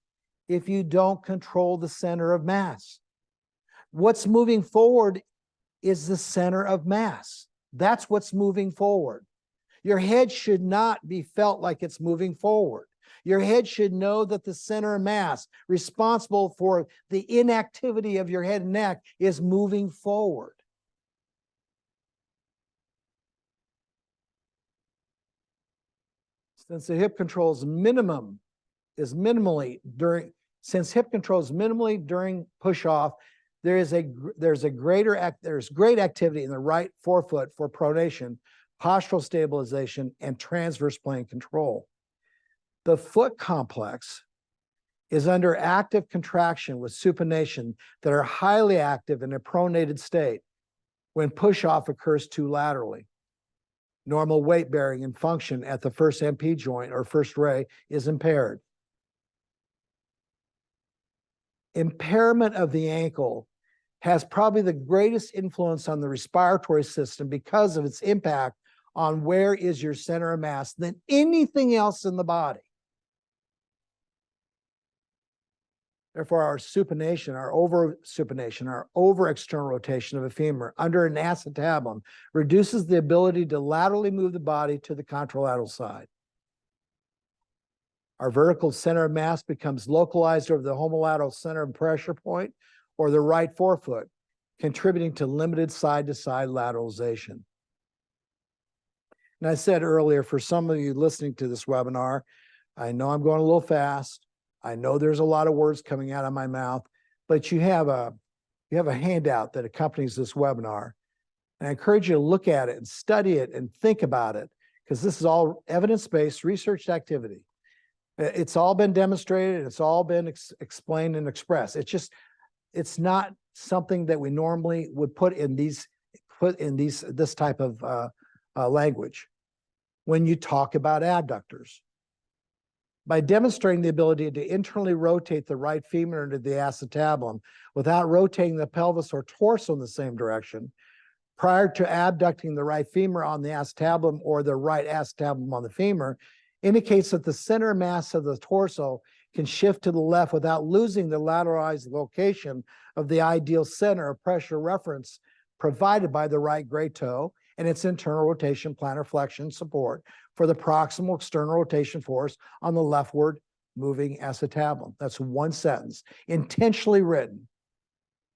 if you don't control the center of mass. What's moving forward is the center of mass. That's what's moving forward. Your head should not be felt like it's moving forward. Your head should know that the center of mass responsible for the inactivity of your head and neck is moving forward. Since the hip controls minimally during push-off, there's great activity in the right forefoot for pronation, postural stabilization, and transverse plane control. The foot complex is under active contraction with supination that are highly active in a pronated state when push-off occurs too laterally. Normal weight bearing and function at the first MP joint or first ray is impaired. Impairment of the ankle has probably the greatest influence on the respiratory system because of its impact on where is your center of mass than anything else in the body. Therefore, our supination, our over-supination, our over-external rotation of a femur under an acetabulum reduces the ability to laterally move the body to the contralateral side. Our vertical center of mass becomes localized over the homolateral center of pressure point or the right forefoot, contributing to limited side-to-side lateralization. And I said earlier, for some of you listening to this webinar, I know I'm going a little fast. I know there's a lot of words coming out of my mouth, but you have a handout that accompanies this webinar. And I encourage you to look at it and study it and think about it, because this is all evidence-based research activity. It's all been demonstrated. It's all been explained and expressed. It's not something that we normally would put in this type of language when you talk about abductors. By demonstrating the ability to internally rotate the right femur into the acetabulum without rotating the pelvis or torso in the same direction, prior to abducting the right femur on the acetabulum or the right acetabulum on the femur, indicates that the center mass of the torso can shift to the left without losing the lateralized location of the ideal center of pressure reference provided by the right great toe and its internal rotation plantar flexion support for the proximal external rotation force on the leftward moving acetabulum. That's one sentence, intentionally written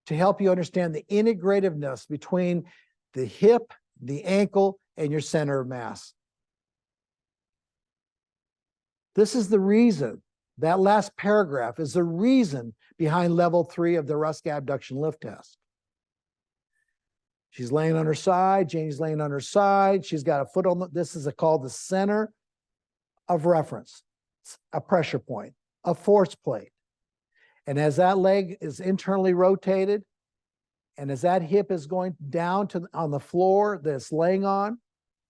to help you understand the integrativeness between the hip, the ankle, and your center of mass. This is the reason, that last paragraph is the reason behind level 3 of the Hruska Abduction Lift Test. She's laying on her side. Janie's laying on her side. She's got a foot on this is called the center of reference, a pressure point, a force plate. And as that leg is internally rotated, and as that hip is going down on the floor that it's laying on,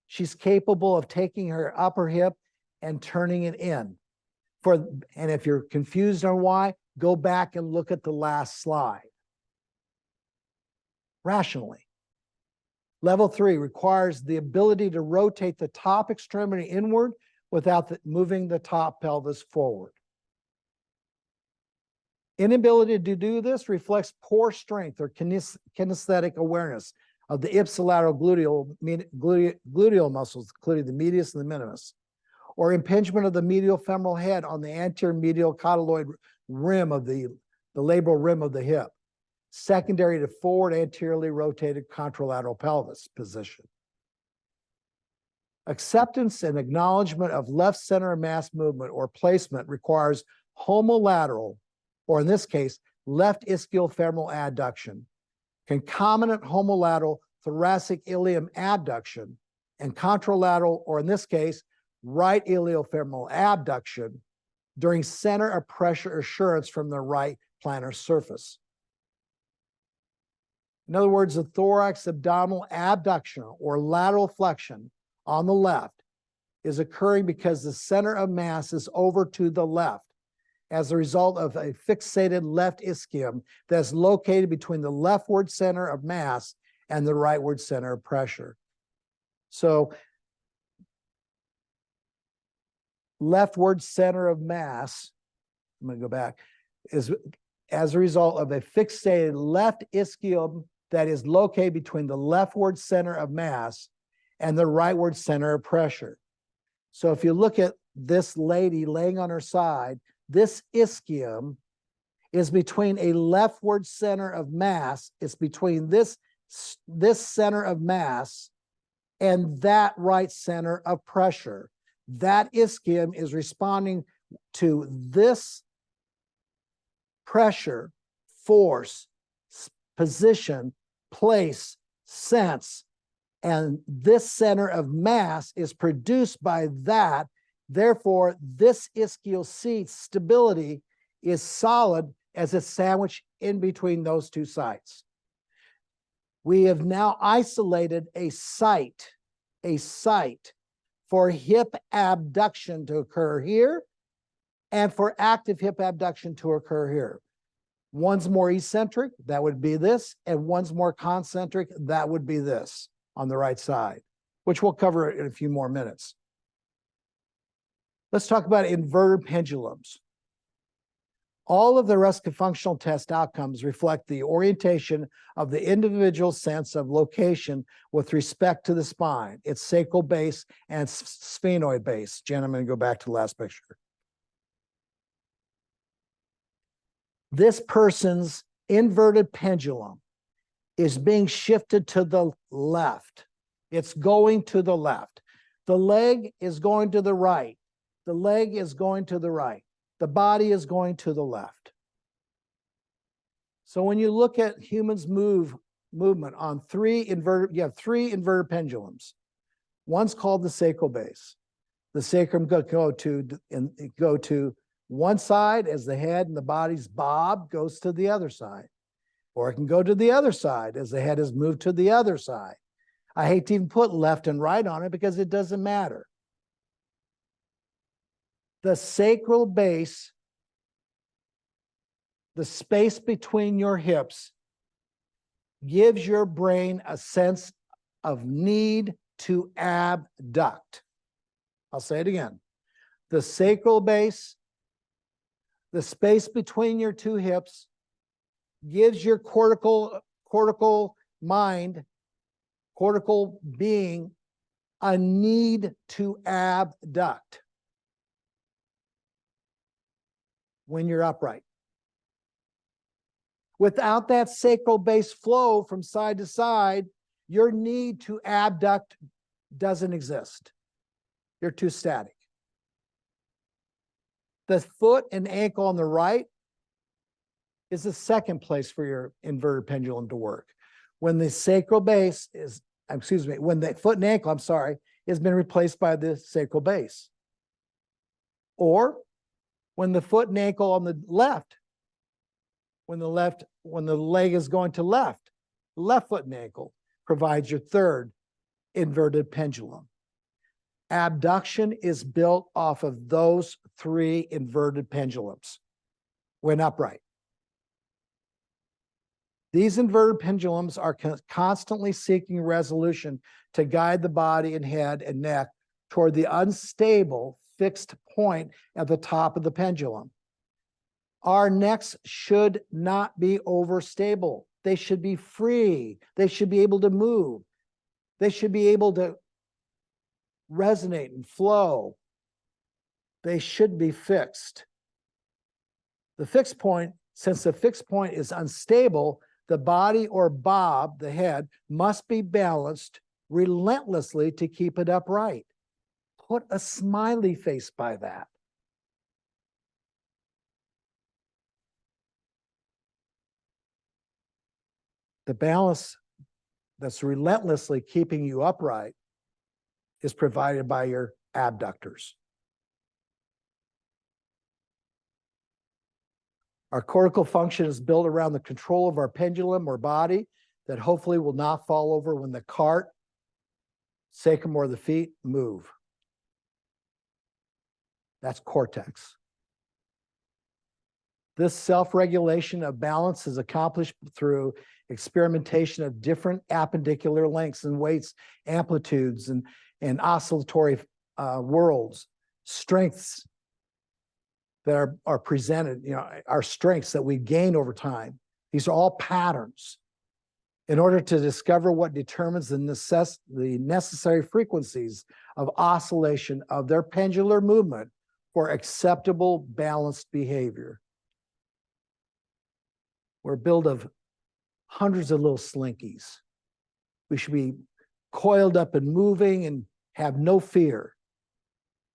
she's capable of taking her upper hip and turning it in. And if you're confused on why, go back and look at the last slide. Rationally. Level 3 requires the ability to rotate the top extremity inward without moving the top pelvis forward. Inability to do this reflects poor strength or kinesthetic awareness of the ipsilateral gluteal muscles, including the medius and the minimus, or impingement of the medial femoral head on the anterior medial cotyloid rim of the labral rim of the hip, secondary to forward anteriorly rotated contralateral pelvis position. Acceptance and acknowledgement of left center of mass movement or placement requires homolateral, or in this case, left ischiofemoral adduction, concomitant homolateral thoracic ilium abduction, and contralateral, or in this case, right iliofemoral abduction during center of pressure assurance from the right plantar surface. In other words, the thorax abdominal abduction or lateral flexion on the left is occurring because the center of mass is over to the left as a result of a fixated left ischium that's located between the leftward center of mass and the rightward center of pressure. So leftward center of mass, I'm going to go back, is as a result of a fixated left ischium that is located between the leftward center of mass and the rightward center of pressure. So if you look at this lady laying on her side, this ischium is between a leftward center of mass. It's between this center of mass and that right center of pressure. That ischium is responding to this pressure, force, position, place, sense, and this center of mass is produced by that. Therefore, this ischial seat stability is solid as it's sandwiched in between those two sites. We have now isolated a site for hip abduction to occur here and for active hip abduction to occur here. One's more eccentric, that would be this, and one's more concentric, that would be this on the right side, which we'll cover in a few more minutes. Let's talk about inverted pendulums. All of the Hruska functional test outcomes reflect the orientation of the individual sense of location with respect to the spine, its sacral base and sphenoid base. Jen, I'm going to go back to the last picture. This person's inverted pendulum is being shifted to the left. It's going to the left. The leg is going to the right. The leg is going to the right. The body is going to the left. So when you look at humans movement on you have three inverted pendulums. One's called the sacral base. The sacrum go to one side as the head and the body's bob goes to the other side. Or it can go to the other side as the head is moved to the other side. I hate to even put left and right on it because it doesn't matter. The sacral base, the space between your hips, gives your brain a sense of need to abduct. I'll say it again. The sacral base, the space between your two hips, gives your cortical mind, cortical being, a need to abduct when you're upright. Without that sacral base flow from side to side, your need to abduct doesn't exist. You're too static. The foot and ankle on the right is the second place for your inverted pendulum to work. When the sacral base is, when the foot and ankle, has been replaced by the sacral base. Or when the foot and ankle on the left, when the leg is going to left foot and ankle provides your third inverted pendulum. Abduction is built off of those three inverted pendulums when upright. These inverted pendulums are constantly seeking resolution to guide the body and head and neck toward the unstable fixed point at the top of the pendulum. Our necks should not be overstable. They should be free. They should be able to move. They should be able to resonate and flow. They should be fixed. The fixed point, since the fixed point is unstable, the body or bob, the head, must be balanced relentlessly to keep it upright. Put a smiley face by that. The balance that's relentlessly keeping you upright is provided by your abductors. Our cortical function is built around the control of our pendulum or body that hopefully will not fall over when the cart, sacrum, or the feet move. That's cortex. This self-regulation of balance is accomplished through experimentation of different appendicular lengths and weights, amplitudes, and oscillatory worlds, strengths that are presented, our strengths that we gain over time. These are all patterns in order to discover what determines the necessary frequencies of oscillation of their pendular movement for acceptable balanced behavior. We're built of hundreds of little slinkies. We should be coiled up and moving and have no fear,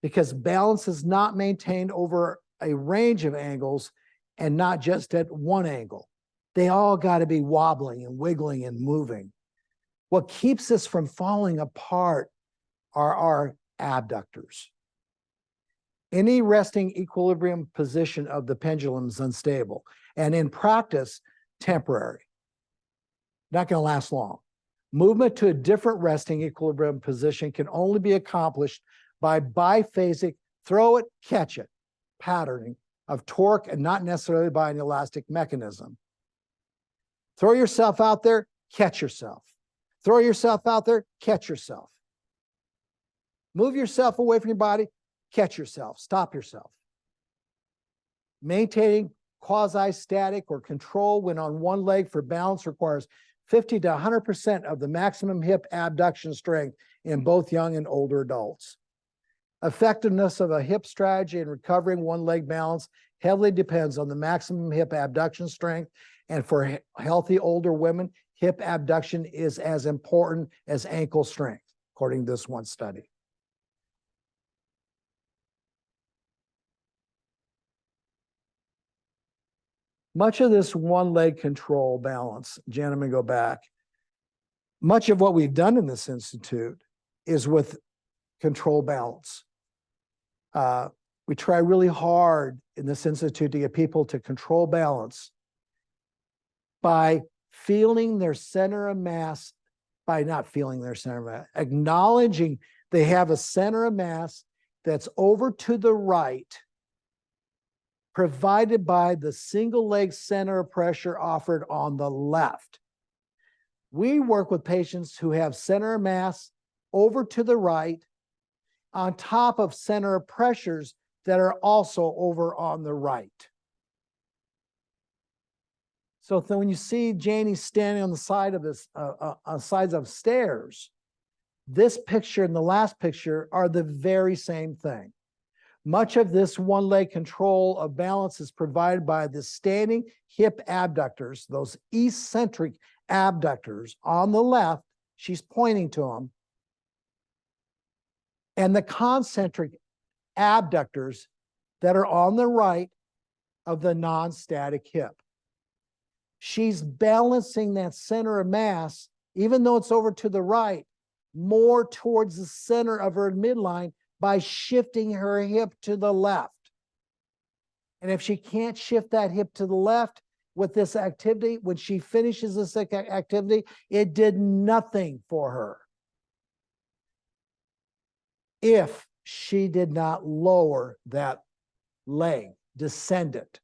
because balance is not maintained over a range of angles and not just at one angle. They all got to be wobbling and wiggling and moving. What keeps us from falling apart are our abductors. Any resting equilibrium position of the pendulum is unstable, and in practice, temporary. Not going to last long. Movement to a different resting equilibrium position can only be accomplished by biphasic throw it, catch it patterning of torque, and not necessarily by an elastic mechanism. Throw yourself out there, catch yourself. Throw yourself out there, catch yourself. Move yourself away from your body, catch yourself, stop yourself. Maintaining quasi-static or control when on one leg for balance requires 50 to 100% of the maximum hip abduction strength in both young and older adults. Effectiveness of a hip strategy in recovering one leg balance heavily depends on the maximum hip abduction strength, and for healthy older women, hip abduction is as important as ankle strength, according to this one study. Much of this one leg control balance, gentlemen, go back. Much of what we've done in this institute is with control balance. We try really hard in this institute to get people to control balance by feeling their center of mass, by not feeling their center of mass, acknowledging they have a center of mass that's over to the right, provided by the single leg center of pressure offered on the left. We work with patients who have center of mass over to the right on top of center of pressures that are also over on the right. So when you see Janie standing on the side of this, on sides of stairs, this picture and the last picture are the very same thing. Much of this one leg control of balance is provided by the standing hip abductors, those eccentric abductors on the left, she's pointing to them, and the concentric abductors that are on the right of the non-static hip. She's balancing that center of mass, even though it's over to the right, more towards the center of her midline by shifting her hip to the left. And if she can't shift that hip to the left with this activity, when she finishes this activity, it did nothing for her if she did not lower that leg, descend it.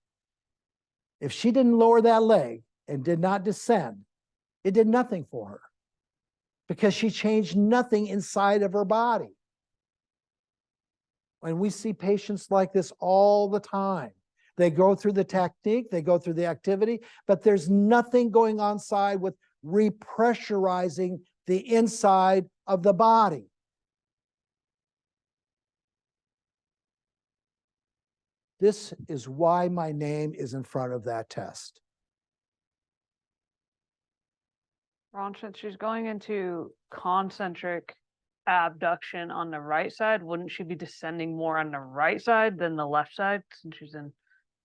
If she didn't lower that leg and did not descend, it did nothing for her because she changed nothing inside of her body. And we see patients like this all the time. They go through the technique, they go through the activity, but there's nothing going on side with repressurizing the inside of the body. This is why my name is in front of that test. Ron, since she's going into concentric abduction on the right side, wouldn't she be descending more on the right side than the left side, since she's in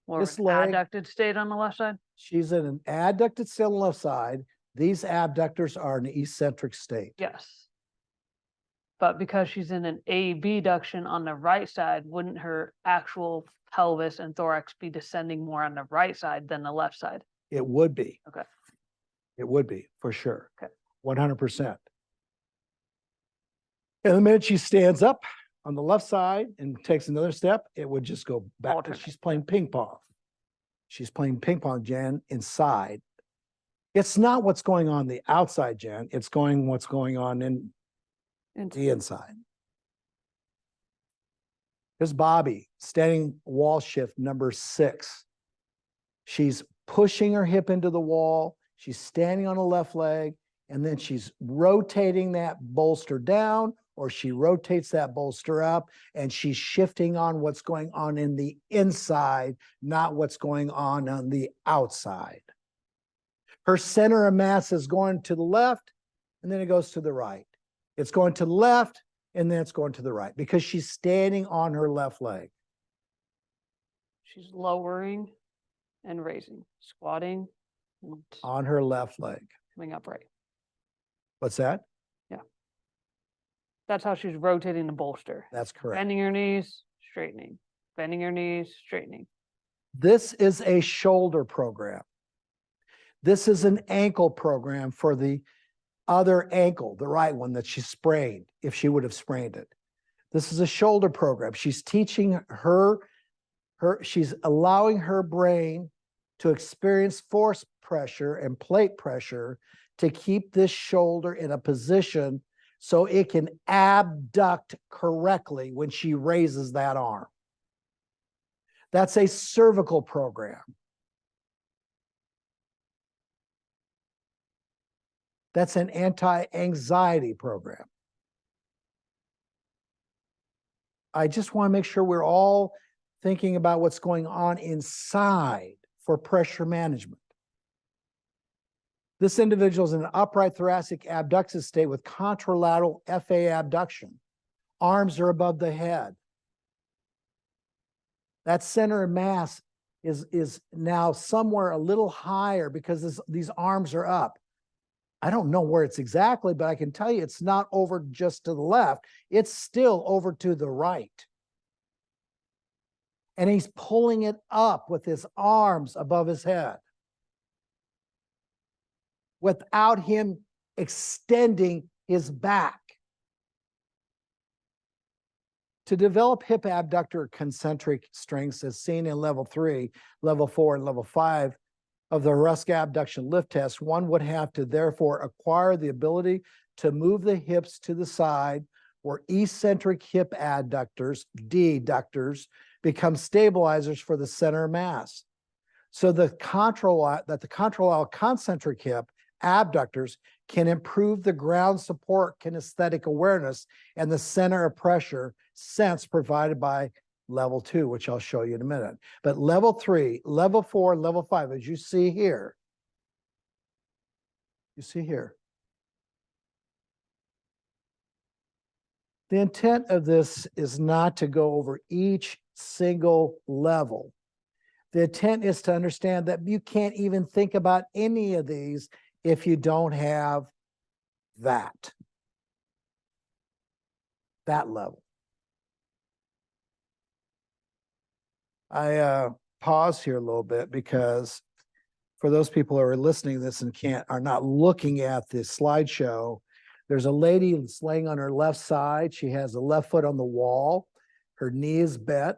more of an adducted state on the left side? She's in an adducted state on the left side. These abductors are in an eccentric state. Yes. But because she's in an abduction on the right side, wouldn't her actual pelvis and thorax be descending more on the right side than the left side? It would be. Okay. It would be, for sure. Okay. 100%. And the minute she stands up on the left side and takes another step, it would just go back. Alternate. She's playing ping pong. She's playing ping pong, Jen, inside. It's not what's going on the outside, Jen. It's what's going on in the inside. Here's Bobby, standing wall shift number 6. She's pushing her hip into the wall. She's standing on a left leg, and then she's rotating that bolster down, or she rotates that bolster up, and she's shifting on what's going on in the inside, not what's going on the outside. Her center of mass is going to the left, and then it goes to the right. It's going to the left, and then it's going to the right, because she's standing on her left leg. She's lowering and raising, squatting, and On her left leg. coming upright. What's that? That's how she's rotating the bolster. That's correct. Bending her knees, straightening. Bending her knees, straightening. This is a shoulder program. This is an ankle program for the other ankle, the right one that she sprained, if she would have sprained it. This is a shoulder program. She's teaching she's allowing her brain to experience force pressure and plate pressure to keep this shoulder in a position so it can abduct correctly when she raises that arm. That's a cervical program. That's an anti-anxiety program. I just want to make sure we're all thinking about what's going on inside for pressure management. This individual is in an upright thoracic abductive state with contralateral FA abduction. Arms are above the head. That center of mass is now somewhere a little higher because these arms are up. I don't know where it's exactly, but I can tell you it's not over just to the left. It's still over to the right. And he's pulling it up with his arms above his head, without him extending his back. To develop hip abductor concentric strengths as seen in level 3, level 4, and level 5 of the Hruska Abduction Lift Test, one would have to therefore acquire the ability to move the hips to the side where eccentric hip adductors, deductors, become stabilizers for the center of mass. So the contralateral concentric hip abductors can improve the ground support kinesthetic awareness and the center of pressure sense provided by level 2, which I'll show you in a minute. But level 3, level 4, and level 5, as you see here, the intent of this is not to go over each single level. The intent is to understand that you can't even think about any of these if you don't have that level. I pause here a little bit because for those people who are listening to this and are not looking at the slideshow, there's a lady that's laying on her left side. She has the left foot on the wall. Her knee is bent.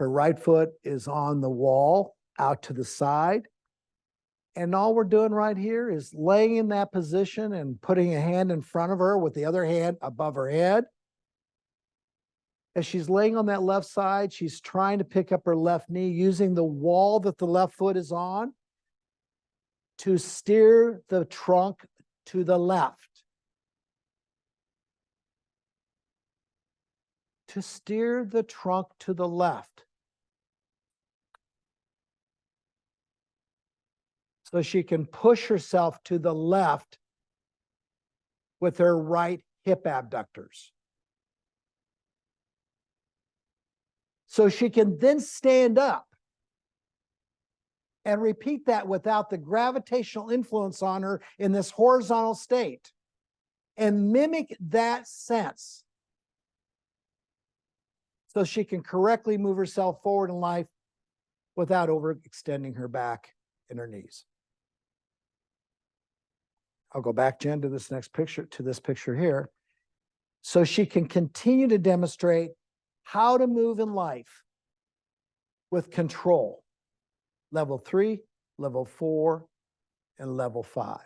Her right foot is on the wall out to the side. And all we're doing right here is laying in that position and putting a hand in front of her with the other hand above her head. As she's laying on that left side, she's trying to pick up her left knee using the wall that the left foot is on to steer the trunk to the left. To steer the trunk to the left. So she can push herself to the left with her right hip abductors. So she can then stand up and repeat that without the gravitational influence on her in this horizontal state. and mimic that sense so she can correctly move herself forward in life without overextending her back and her knees. I'll go back, Jen, to this next picture, to this picture here. So she can continue to demonstrate how to move in life with control. Level 3, level 4, and level 5.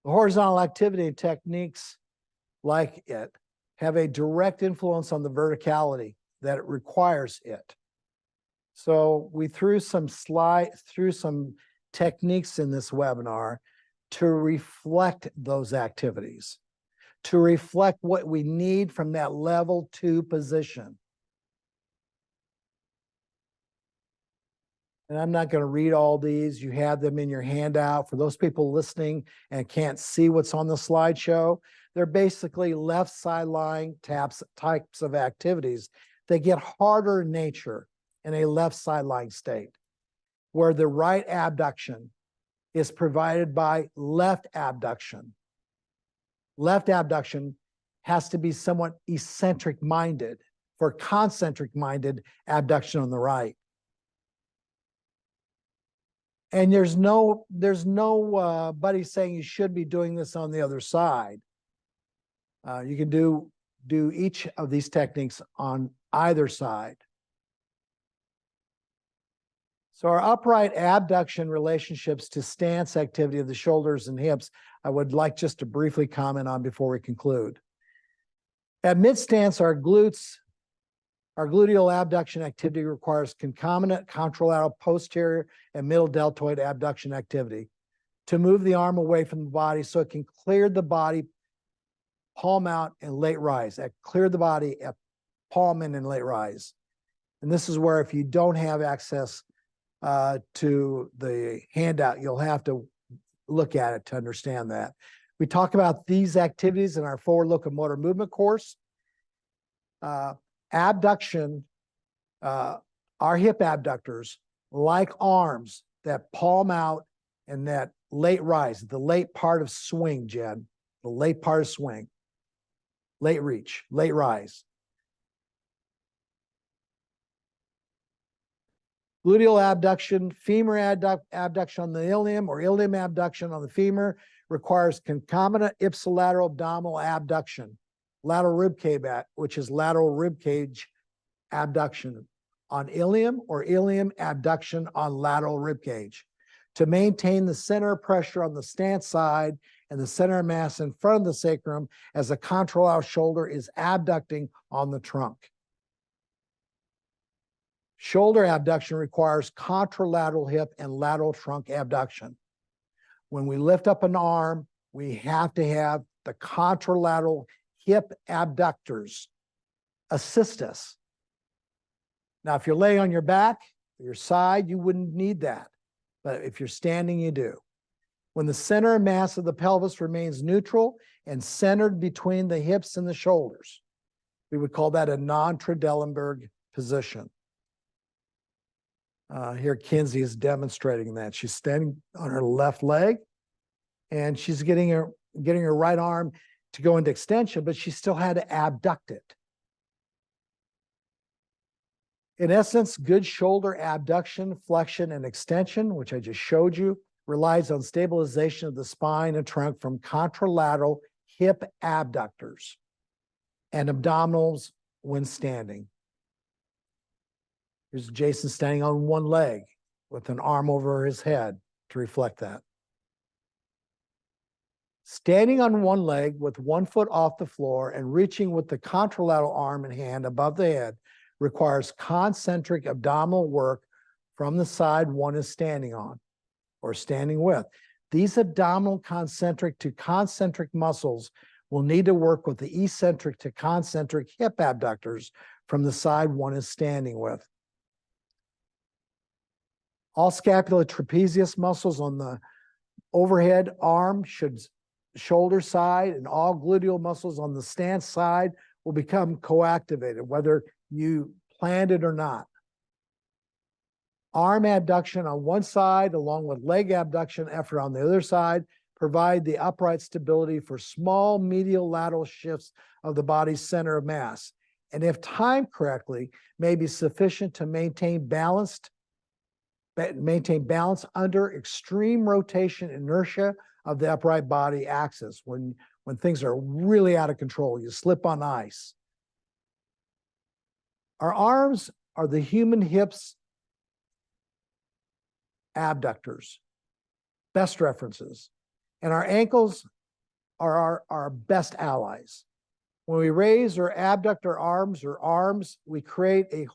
The horizontal activity techniques like it have a direct influence on the verticality that it requires it. So we threw some techniques in this webinar to reflect those activities, to reflect what we need from that level 2 position. And I'm not going to read all these. You have them in your handout. For those people listening and can't see what's on the slideshow, they're basically left side lying types of activities that get harder in nature in a left side lying state, where the right abduction is provided by left abduction. Left abduction has to be somewhat eccentric minded for concentric minded abduction on the right. And there's no buddy saying you should be doing this on the other side. You can do each of these techniques on either side. So our upright abduction relationships to stance activity of the shoulders and hips, I would like just to briefly comment on before we conclude. At mid stance, our gluteal abduction activity requires concomitant contralateral posterior and middle deltoid abduction activity to move the arm away from the body so it can clear the body, palm out, and late rise. Clear the body, palm in, and late rise. And this is where if you don't have access to the handout, you'll have to look at it to understand that. We talk about these activities in our forward locomotor movement course. Abduction, our hip abductors, like arms that palm out and that late rise, the late part of swing, Jen, the late part of swing, late reach, late rise. Gluteal abduction, femur abduction on the ilium or ilium abduction on the femur requires concomitant ipsilateral abdominal abduction. Lateral rib cage, which is lateral rib cage abduction on ilium or ilium abduction on lateral rib cage to maintain the center of pressure on the stance side and the center of mass in front of the sacrum as the contralateral shoulder is abducting on the trunk. Shoulder abduction requires contralateral hip and lateral trunk abduction. When we lift up an arm, we have to have the contralateral hip abductors assist us. Now, if you're laying on your back, your side, you wouldn't need that. But if you're standing, you do. When the center of mass of the pelvis remains neutral and centered between the hips and the shoulders, we would call that a non-Trendelenburg position. Here, Kinsey is demonstrating that. She's standing on her left leg, and she's getting her right arm to go into extension, but she still had to abduct it. In essence, good shoulder abduction, flexion, and extension, which I just showed you, relies on stabilization of the spine and trunk from contralateral hip abductors and abdominals when standing. Here's Jason standing on one leg with an arm over his head to reflect that. Standing on one leg with 1 foot off the floor and reaching with the contralateral arm and hand above the head requires concentric abdominal work from the side one is standing on or standing with. These abdominal concentric to concentric muscles will need to work with the eccentric to concentric hip abductors from the side one is standing with. All scapulotrapezius muscles on the overhead arm shoulder side and all gluteal muscles on the stance side will become coactivated, whether you planned it or not. Arm abduction on one side, along with leg abduction effort on the other side, provide the upright stability for small medial lateral shifts of the body's center of mass. And if timed correctly, may be sufficient to maintain balance under extreme rotation inertia of the upright body axis. When things are really out of control, you slip on ice. Our arms are the human hips abductors, best references. And our ankles are our best allies. When we raise or abduct our arms, we create a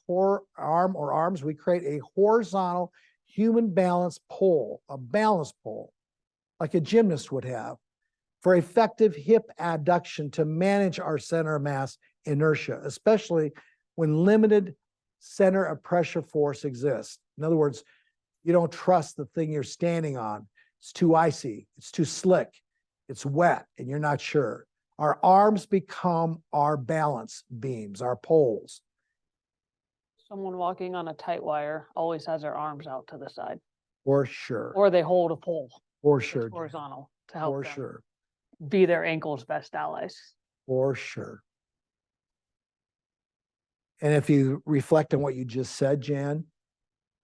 horizontal human balance pole, a balance pole, like a gymnast would have, for effective hip abduction to manage our center of mass inertia, especially when limited center of pressure force exists. In other words, you don't trust the thing you're standing on. It's too icy, it's too slick, it's wet, and you're not sure. Our arms become our balance beams, our poles. Someone walking on a tight wire always has their arms out to the side. For sure. Or they hold a pole. For sure. Horizontal to help For them sure. be their ankle's best allies. For sure. And if you reflect on what you just said, Jan,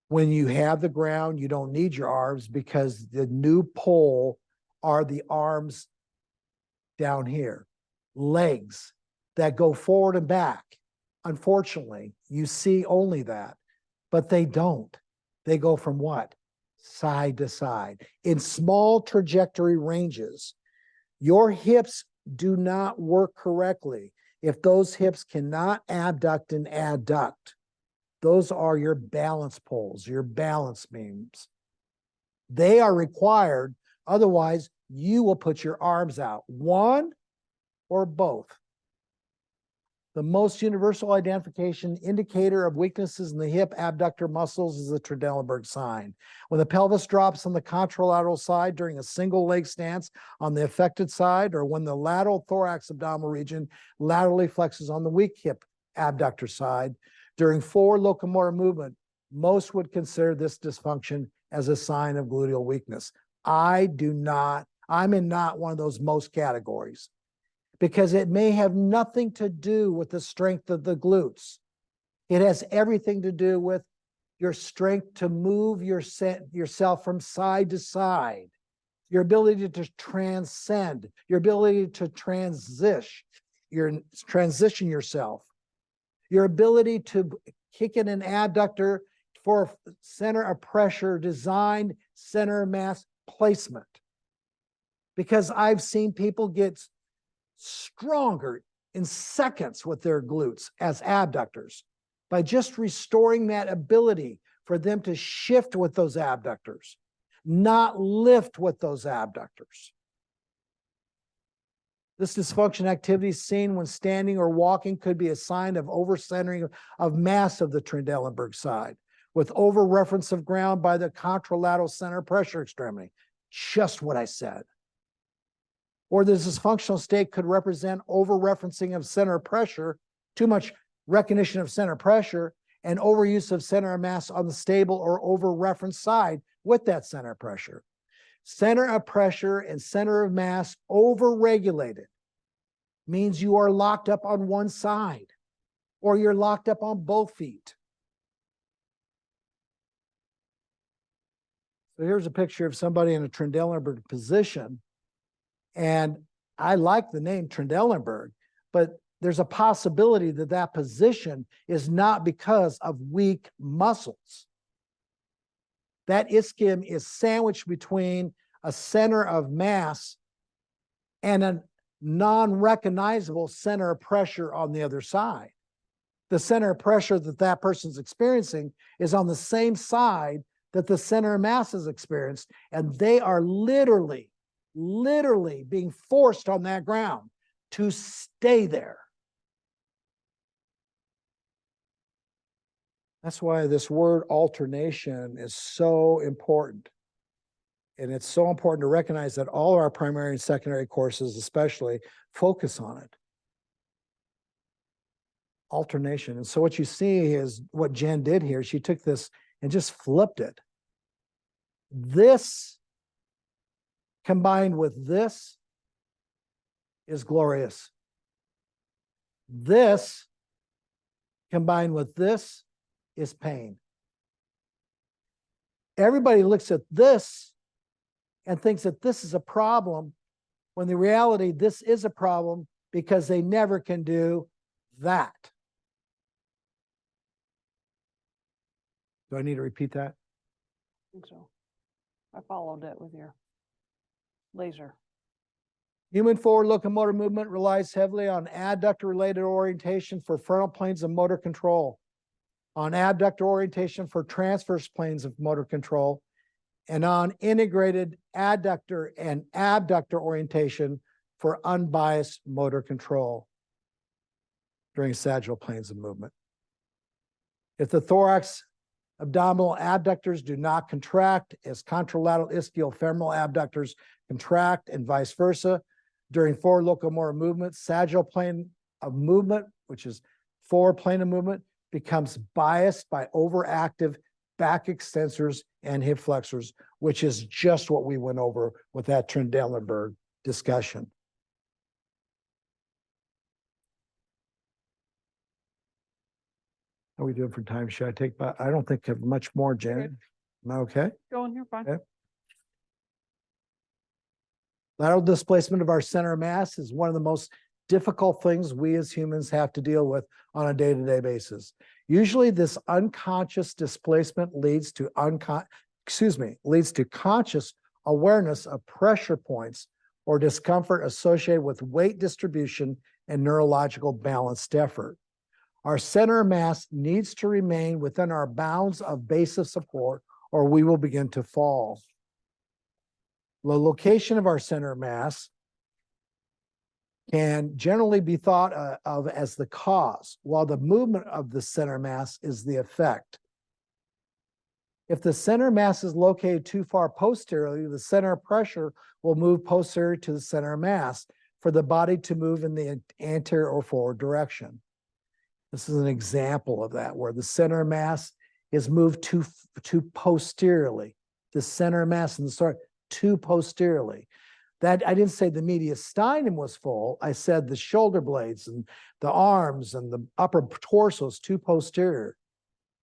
when you have the ground, you don't need your arms because the new pole are the arms down here, legs that go forward and back. Unfortunately, you see only that, but they don't. They go from what? Side to side in small trajectory ranges. Your hips do not work correctly if those hips cannot abduct and adduct. Those are your balance poles, your balance beams. They are required, otherwise you will put your arms out, one or both. The most universal identification indicator of weaknesses in the hip abductor muscles is the Trendelenburg sign. When the pelvis drops on the contralateral side during a single leg stance on the affected side, or when the lateral thorax abdominal region laterally flexes on the weak hip abductor side, during forward locomotor movement, most would consider this dysfunction as a sign of gluteal weakness. I'm in not one of those most categories, because it may have nothing to do with the strength of the glutes. It has everything to do with your strength to move yourself from side to side, your ability to transcend, your ability to transition yourself, your ability to kick in an abductor for center of pressure designed center of mass placement. Because I've seen people get stronger in seconds with their glutes as abductors by just restoring that ability for them to shift with those abductors, not lift with those abductors. This dysfunction activity seen when standing or walking could be a sign of overcentering of mass of the Trendelenburg side, with over-reference of ground by the contralateral center pressure extremity. Just what I said. Or the dysfunctional state could represent over-referencing of center of pressure, too much recognition of center pressure, and overuse of center of mass on the stable or over-referenced side with that center of pressure. Center of pressure and center of mass over-regulated means you are locked up on one side, or you're locked up on both feet. So here's a picture of somebody in a Trendelenburg position. And I like the name Trendelenburg, but there's a possibility that that position is not because of weak muscles. That ischium is sandwiched between a center of mass and a non-recognizable center of pressure on the other side. The center of pressure that that person's experiencing is on the same side that the center of mass is experienced, and they are literally being forced on that ground to stay there. That's why this word alternation is so important. And it's so important to recognize that all our primary and secondary courses especially focus on it. Alternation. And so what you see is what Jen did here. She took this and just flipped it. This combined with this is glorious. This combined with this is pain. Everybody looks at this and thinks that this is a problem, when the reality, this is a problem because they never can do that. Do I need to repeat that? I think so. I followed it with your laser. Human forward locomotor movement relies heavily on adductor-related orientation for frontal planes of motor control, on abductor orientation for transverse planes of motor control, and on integrated adductor and abductor orientation for unbiased motor control during sagittal planes of movement. If the thorax abdominal abductors do not contract as contralateral ischiofemoral abductors contract, and vice versa, during forward locomotor movement, sagittal plane of movement, which is forward plane of movement, becomes biased by overactive back extensors and hip flexors, which is just what we went over with that Trendelenburg discussion. How are we doing for time? Should I take, I don't think I have much more, Janet. Am I okay? Go in here, fine. Okay. Lateral displacement of our center of mass is one of the most difficult things we as humans have to deal with on a day-to-day basis. Usually this unconscious displacement leads to conscious awareness of pressure points or discomfort associated with weight distribution and neurological balanced effort. Our center of mass needs to remain within our bounds of base of support, or we will begin to fall. The location of our center of mass can generally be thought of as the cause, while the movement of the center of mass is the effect. If the center of mass is located too far posteriorly, the center of pressure will move posterior to the center of mass for the body to move in the anterior or forward direction. This is an example of that, where the center of mass is moved too posteriorly. The center of mass in the start too posteriorly. That I didn't say the mediastinum was full. I said the shoulder blades and the arms and the upper torso is too posterior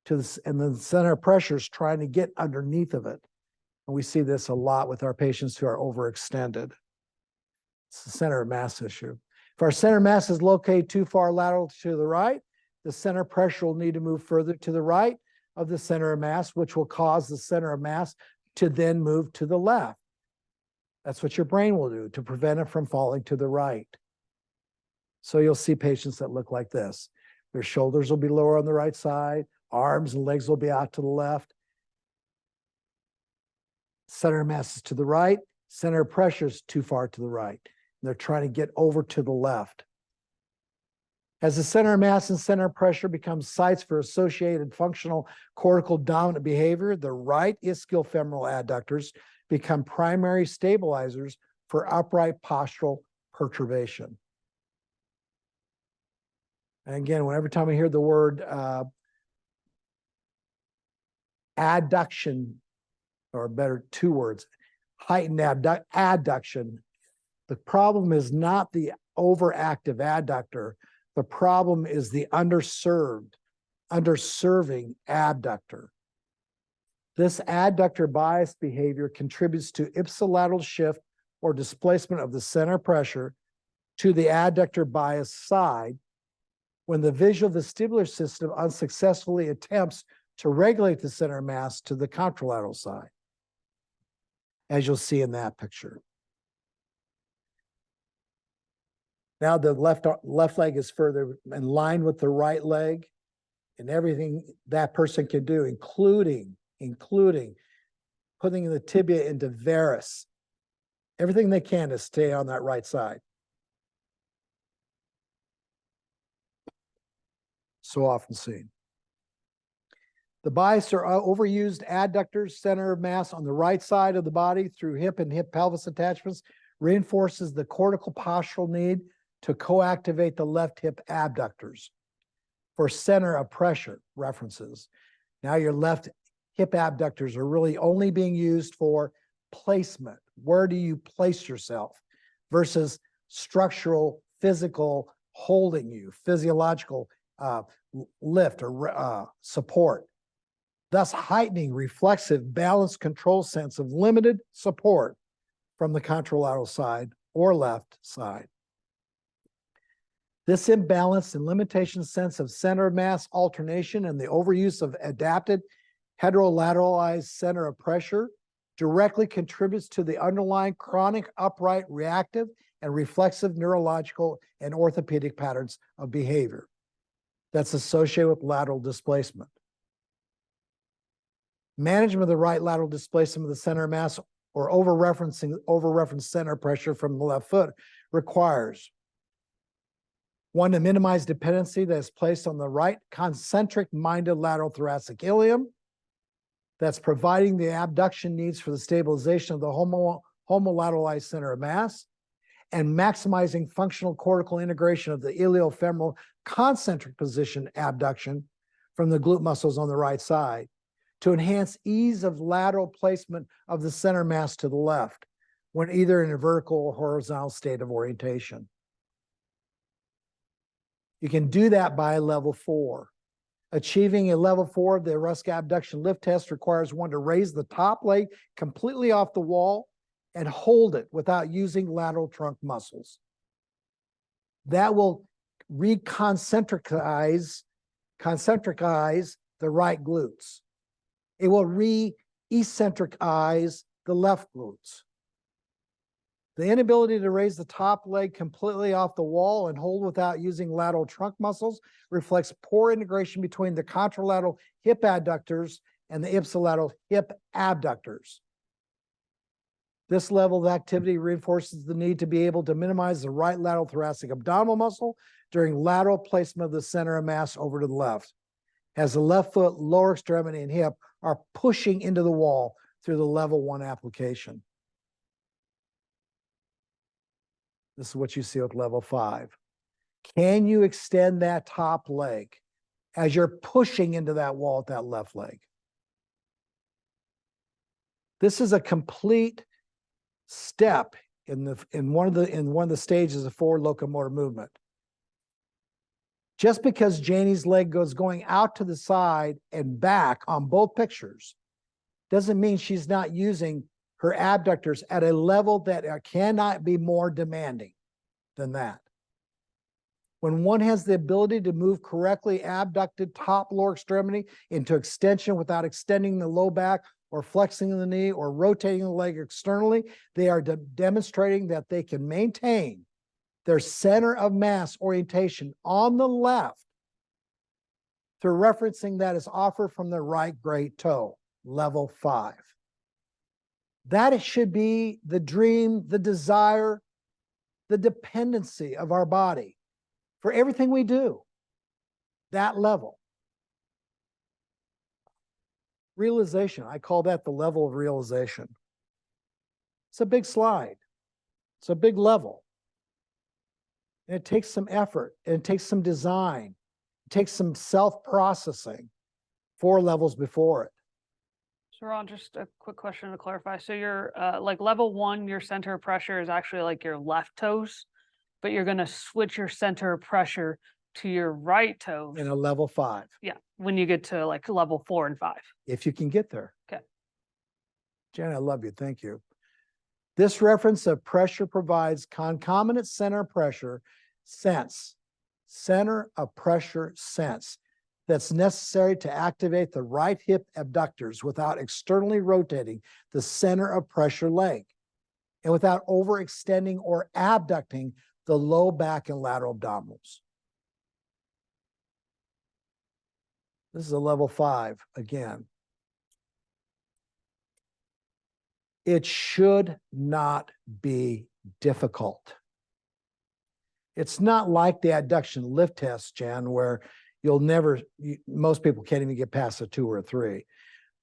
to this, and the center of pressure is trying to get underneath of it. And we see this a lot with our patients who are overextended. It's the center of mass issue. If our center of mass is located too far lateral to the right, the center of pressure will need to move further to the right of the center of mass, which will cause the center of mass to then move to the left. That's what your brain will do to prevent it from falling to the right. So you'll see patients that look like this. Their shoulders will be lower on the right side, arms and legs will be out to the left. Center of mass is to the right, center of pressure is too far to the right. They're trying to get over to the left. As the center of mass and center of pressure become sites for associated functional cortical dominant behavior, the right ischiofemoral adductors become primary stabilizers for upright postural perturbation. And again, every time I hear the word adduction, or better, two words, heightened adduction, the problem is not the overactive adductor. The problem is the underserving abductor. This adductor bias behavior contributes to ipsilateral shift or displacement of the center of pressure to the adductor bias side when the visual vestibular system unsuccessfully attempts to regulate the center of mass to the contralateral side, as you'll see in that picture. Now the left leg is further in line with the right leg, and everything that person can do, including putting the tibia into varus, everything they can to stay on that right side. So often seen. The bias or overused adductors, center of mass on the right side of the body through hip and hip pelvis attachments reinforces the cortical postural need to co-activate the left hip abductors for center of pressure references. Now your left hip abductors are really only being used for placement. Where do you place yourself versus structural, physical holding you, physiological lift or support, thus heightening reflexive balance control sense of limited support from the contralateral side or left side. This imbalance and limitation sense of center of mass alternation and the overuse of adapted heterolateralized center of pressure directly contributes to the underlying chronic upright reactive and reflexive neurological and orthopedic patterns of behavior that's associated with lateral displacement. Management of the right lateral displacement of the center of mass or over-referenced center pressure from the left foot requires one, to minimize dependency that is placed on the right concentric-minded lateral thoracic ilium that's providing the abduction needs for the stabilization of the homolateralized center of mass, and maximizing functional cortical integration of the iliofemoral concentric position abduction from the glute muscles on the right side to enhance ease of lateral placement of the center mass to the left when either in a vertical or horizontal state of orientation. You can do that by level 4. Achieving a level 4 of the Hruska Abduction Lift Test requires one to raise the top leg completely off the wall and hold it without using lateral trunk muscles. That will reconcentricize the right glutes. It will re-eccentricize the left glutes. The inability to raise the top leg completely off the wall and hold without using lateral trunk muscles reflects poor integration between the contralateral hip adductors and the ipsilateral hip abductors. This level of activity reinforces the need to be able to minimize the right lateral thoracic abdominal muscle during lateral placement of the center of mass over to the left, as the left foot, lower extremity, and hip are pushing into the wall through the level 1 application. This is what you see with level 5. Can you extend that top leg as you're pushing into that wall with that left leg? This is a complete step in one of the stages of forward locomotor movement. Just because Janie's leg goes going out to the side and back on both pictures doesn't mean she's not using her abductors at a level that cannot be more demanding than that. When one has the ability to move correctly abducted top lower extremity into extension without extending the low back or flexing the knee or rotating the leg externally, they are demonstrating that they can maintain their center of mass orientation on the left through referencing that is offered from the right great toe, level 5. That should be the dream, the desire, the dependency of our body for everything we do, that level. Realization, I call that the level of realization. It's a big slide. It's a big level. And it takes some effort, and it takes some design. It takes some self-processing 4 levels before it. So Ron, just a quick question to clarify. So you're like level 1, your center of pressure is actually like your left toes, but you're going to switch your center of pressure to your right toes. In a level 5. Yeah, when you get to like level 4 and 5. If you can get there. Okay. Jen, I love you. Thank you. This reference of pressure provides concomitant center pressure sense, center of pressure sense that's necessary to activate the right hip abductors without externally rotating the center of pressure leg and without overextending or abducting the low back and lateral abdominals. This is a level 5 again. It should not be difficult. It's not like the abduction lift test, Jen, where most people can't even get past a 2 or a 3.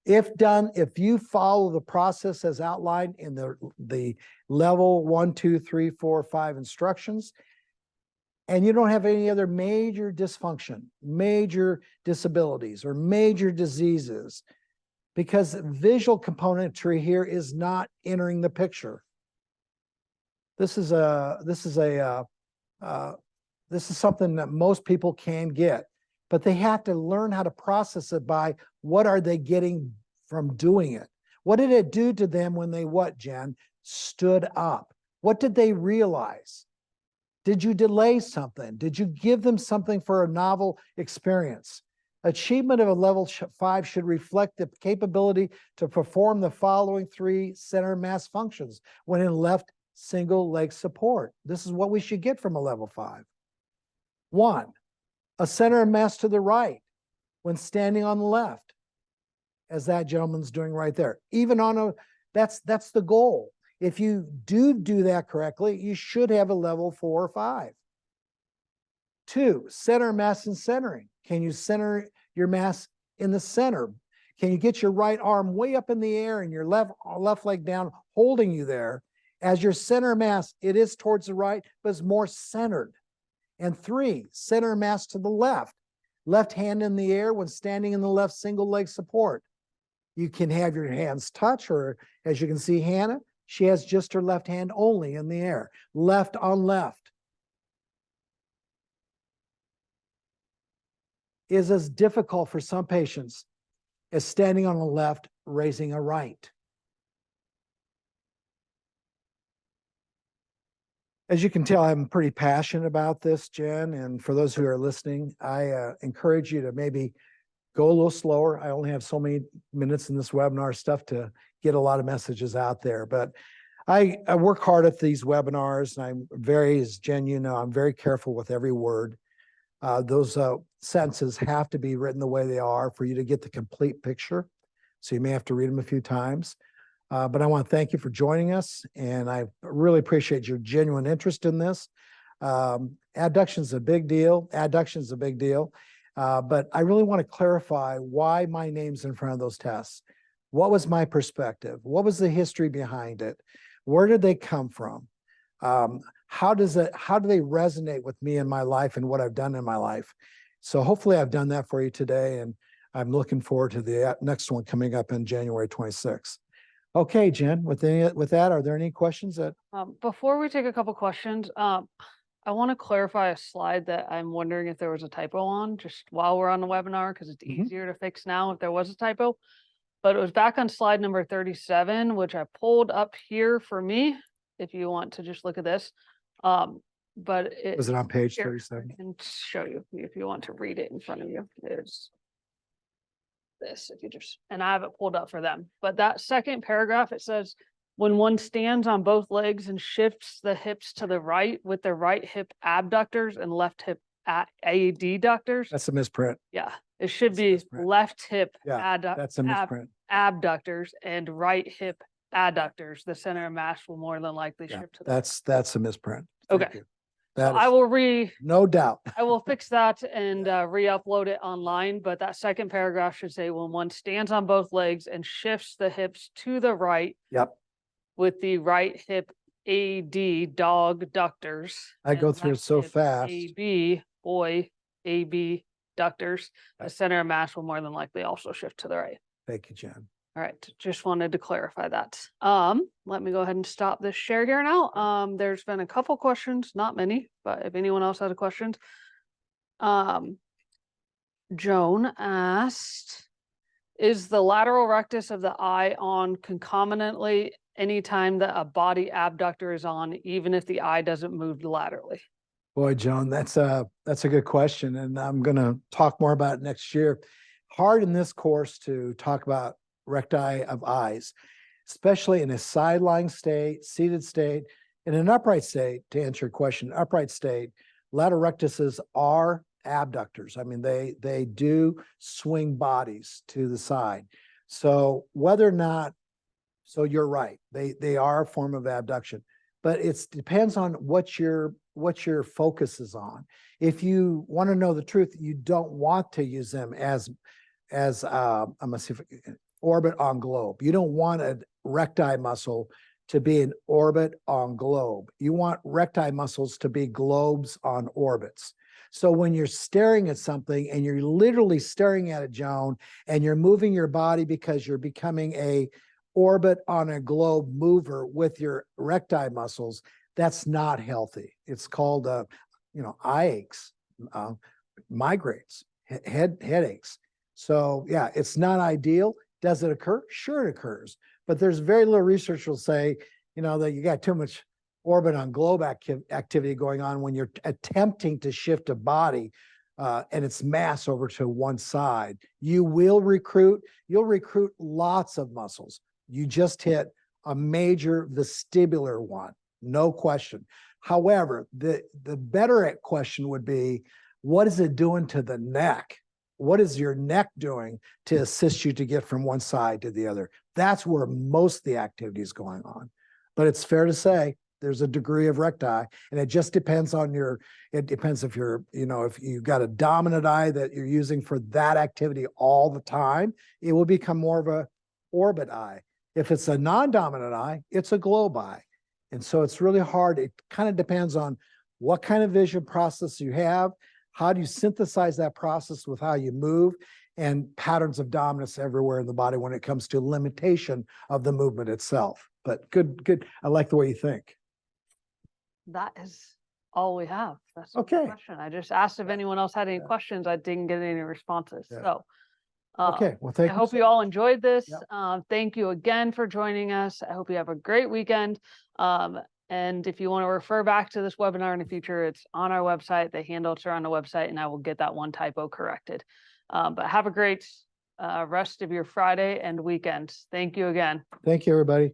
If you follow the process as outlined in the level 1, 2, 3, 4, 5 instructions, and you don't have any other major dysfunction, major disabilities, or major diseases, because visual componentry here is not entering the picture. This is something that most people can get, but they have to learn how to process it by what are they getting from doing it? What did it do to them when they what, Jen? Stood up. What did they realize? Did you delay something? Did you give them something for a novel experience? Achievement of a level 5 should reflect the capability to perform the following 3 center mass functions when in left single leg support. This is what we should get from a level 5. 1, a center of mass to the right when standing on the left, as that gentleman's doing right there. Even on a, that's the goal. If you do that correctly, you should have a level 4 or 5. 2, center mass and centering. Can you center your mass in the center? Can you get your right arm way up in the air and your left leg down, holding you there? As your center mass, it is towards the right, but it's more centered. And 3, center mass to the left. Left hand in the air when standing in the left single leg support. You can have your hands touch, or as you can see Hannah, she has just her left hand only in the air. Left on left. Is as difficult for some patients as standing on the left, raising a right. As you can tell, I'm pretty passionate about this, Jen, and for those who are listening, I encourage you to maybe go a little slower. I only have so many minutes in this webinar stuff to get a lot of messages out there, but I work hard at these webinars, and I'm very, as Jen, you know, I'm very careful with every word. Those sentences have to be written the way they are for you to get the complete picture. So you may have to read them a few times. But I want to thank you for joining us, and I really appreciate your genuine interest in this. Abduction is a big deal. Adduction is a big deal. But I really want to clarify why my name's in front of those tests. What was my perspective? What was the history behind it? Where did they come from? How do they resonate with me in my life and what I've done in my life? So hopefully I've done that for you today, and I'm looking forward to the next one coming up in January 26th. Okay, Jen, with that, are there any questions that? Before we take a couple questions, I want to clarify a slide that I'm wondering if there was a typo on just while we're on the webinar, because it's easier to fix now if there was a typo. But it was back on slide number 37, which I pulled up here for me, if you want to just look at this. But Was it on page here, 37? I can show you if you want to read it in front of you. There's this, if you just, and I have it pulled up for them. But that second paragraph, it says, when one stands on both legs and shifts the hips to the right with the right hip abductors and left hip adductors. That's a misprint. Yeah, it should That's a be misprint. left hip That's a misprint. abductors and right hip adductors. The center of mass will more than likely shift to the that's a misprint. Thank Okay. you. So I will no doubt. I will fix that and re-upload it online, but that second paragraph should say when one stands on both legs and shifts the hips to the right. Yep. With the right hip AD dog ductors. I go through it so hip fast. AB boy AB ductors. The center of mass will more than likely also shift to the right. Thank you, Jen. All right, just wanted to clarify that. Let me go ahead and stop this share here now. There's been a couple questions, not many, but if anyone else has a question. Joan asked, is the lateral rectus of the eye on concomitantly anytime that a body abductor is on, even if the eye doesn't move laterally? Boy, Joan, that's a good question, and I'm going to talk more about it next year. Hard in this course to talk about recti of eyes, especially in a side-lying state, seated state. In an upright state, to answer your question, upright state, lateral rectuses are abductors. I mean, they do swing bodies to the side. So whether or not, so you're right, they are a form of abduction, but it depends on what your focus is on. If you want to know the truth, you don't want to use them as I'm gonna see if orbit on globe. You don't want a recti muscle to be an orbit on globe. You want recti muscles to be globes on orbits. So when you're staring at something and you're literally staring at it, Joan, and you're moving your body because you're becoming a orbit on a globe mover with your recti muscles, that's not healthy. It's called, eye aches, migraines, headaches. So yeah, it's not ideal. Does it occur? Sure, it occurs. But there's very little research will say, that you got too much orbit on globe activity going on when you're attempting to shift a body and its mass over to one side. You'll recruit lots of muscles. You just hit a major vestibular one, no question. However, the better question would be, what is it doing to the neck? What is your neck doing to assist you to get from one side to the other? That's where most of the activity is going on. But it's fair to say there's a degree of recti, and it just depends on it depends if you're, if you've got a dominant eye that you're using for that activity all the time, it will become more of a orbit eye. If it's a non-dominant eye, it's a globe eye. And so it's really hard. It kind of depends on what kind of vision process you have. How do you synthesize that process with how you move, and patterns of dominance everywhere in the body when it comes to limitation of the movement itself. But good. I like the way you think. That is all we have. That's Okay. the question. I just asked if anyone else had any questions. I didn't get any responses. Yeah. So Okay. Well, thank I you. hope you all enjoyed this. Yep. Thank you again for joining us. I hope you have a great weekend. And if you want to refer back to this webinar in the future, it's on our website. The handouts are on the website, and I will get that one typo corrected. But have a great rest of your Friday and weekend. Thank you again. Thank you, everybody.